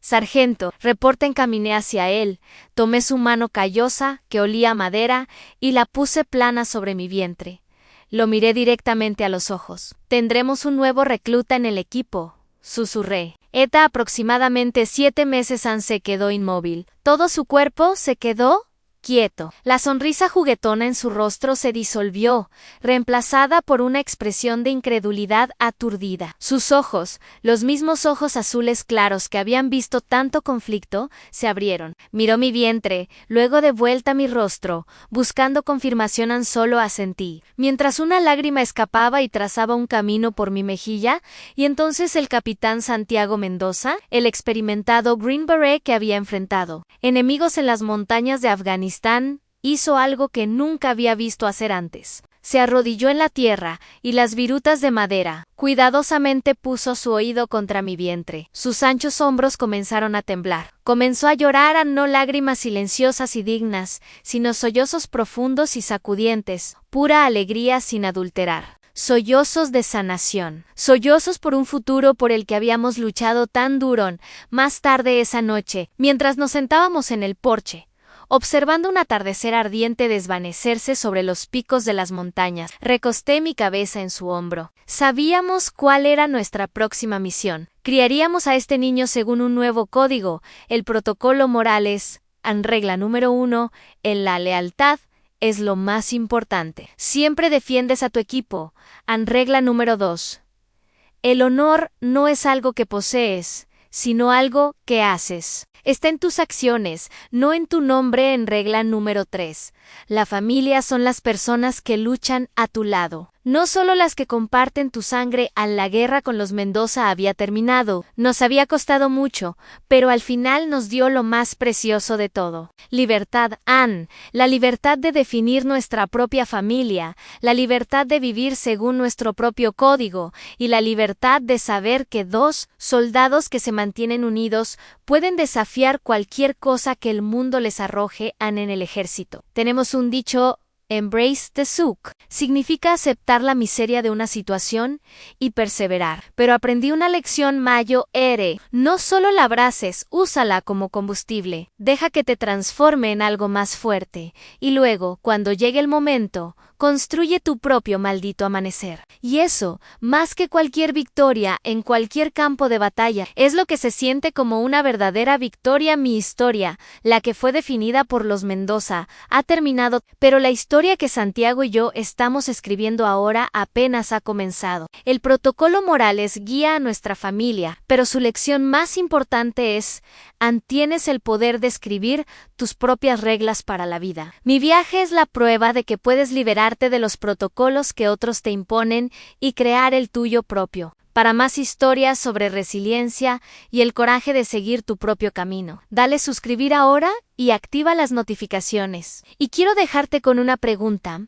Speaker 1: Sargento, reporta. Encaminé hacia él, tomé su mano callosa, que olía a madera, y la puse plana sobre mi vientre. Lo miré directamente a los ojos. Tendremos un nuevo recluta en el equipo, susurré. Eta aproximadamente 7 meses se quedó inmóvil. Todo su cuerpo se quedó quieto. La sonrisa juguetona en su rostro se disolvió, reemplazada por una expresión de incredulidad aturdida. Sus ojos, los mismos ojos azules claros que habían visto tanto conflicto, se abrieron. Miró mi vientre, luego de vuelta a mi rostro, buscando confirmación. Solo asentí, mientras una lágrima escapaba y trazaba un camino por mi mejilla, y entonces el capitán Santiago Mendoza, el experimentado Green Beret que había enfrentado enemigos en las montañas de Afganistán, hizo algo que nunca había visto hacer antes. Se arrodilló en la tierra y las virutas de madera. Cuidadosamente puso su oído contra mi vientre. Sus anchos hombros comenzaron a temblar. Comenzó a llorar, no lágrimas silenciosas y dignas, sino sollozos profundos y sacudientes, pura alegría sin adulterar. Sollozos de sanación, sollozos por un futuro por el que habíamos luchado tan duro. Más tarde esa noche, mientras nos sentábamos en el porche, observando un atardecer ardiente desvanecerse sobre los picos de las montañas, recosté mi cabeza en su hombro. Sabíamos cuál era nuestra próxima misión. Criaríamos a este niño según un nuevo código, el protocolo Morales. Regla número 1, en la lealtad es lo más importante. Siempre defiendes a tu equipo. Regla número 2. El honor no es algo que posees, sino algo que haces. Está en tus acciones, no en tu nombre. Regla número 3. La familia son las personas que luchan a tu lado, no solo las que comparten tu sangre. La guerra con los Mendoza había terminado. Nos había costado mucho, pero al final nos dio lo más precioso de todo. Libertad, la libertad de definir nuestra propia familia, la libertad de vivir según nuestro propio código, y la libertad de saber que 2 soldados que se mantienen unidos pueden desafiar cualquier cosa que el mundo les arroje. En el ejército tenemos un dicho: embrace the suck. Significa aceptar la miseria de una situación y perseverar. Pero aprendí una lección: mayo ere. No solo la abraces, úsala como combustible. Deja que te transforme en algo más fuerte. Y luego, cuando llegue el momento, construye tu propio maldito amanecer. Y eso, más que cualquier victoria en cualquier campo de batalla, es lo que se siente como una verdadera victoria. Mi historia, la que fue definida por los Mendoza, ha terminado, pero la historia que Santiago y yo estamos escribiendo ahora apenas ha comenzado. El protocolo Morales guía a nuestra familia, pero su lección más importante es: tienes el poder de escribir tus propias reglas para la vida. Mi viaje es la prueba de que puedes liberarte de los protocolos que otros te imponen y crear el tuyo propio. Para más historias sobre resiliencia y el coraje de seguir tu propio camino, dale suscribir ahora y activa las notificaciones. Y quiero dejarte con una pregunta.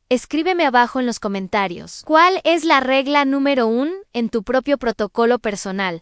Speaker 1: Escríbeme abajo en los comentarios. ¿Cuál es la regla número 1 en tu propio protocolo personal?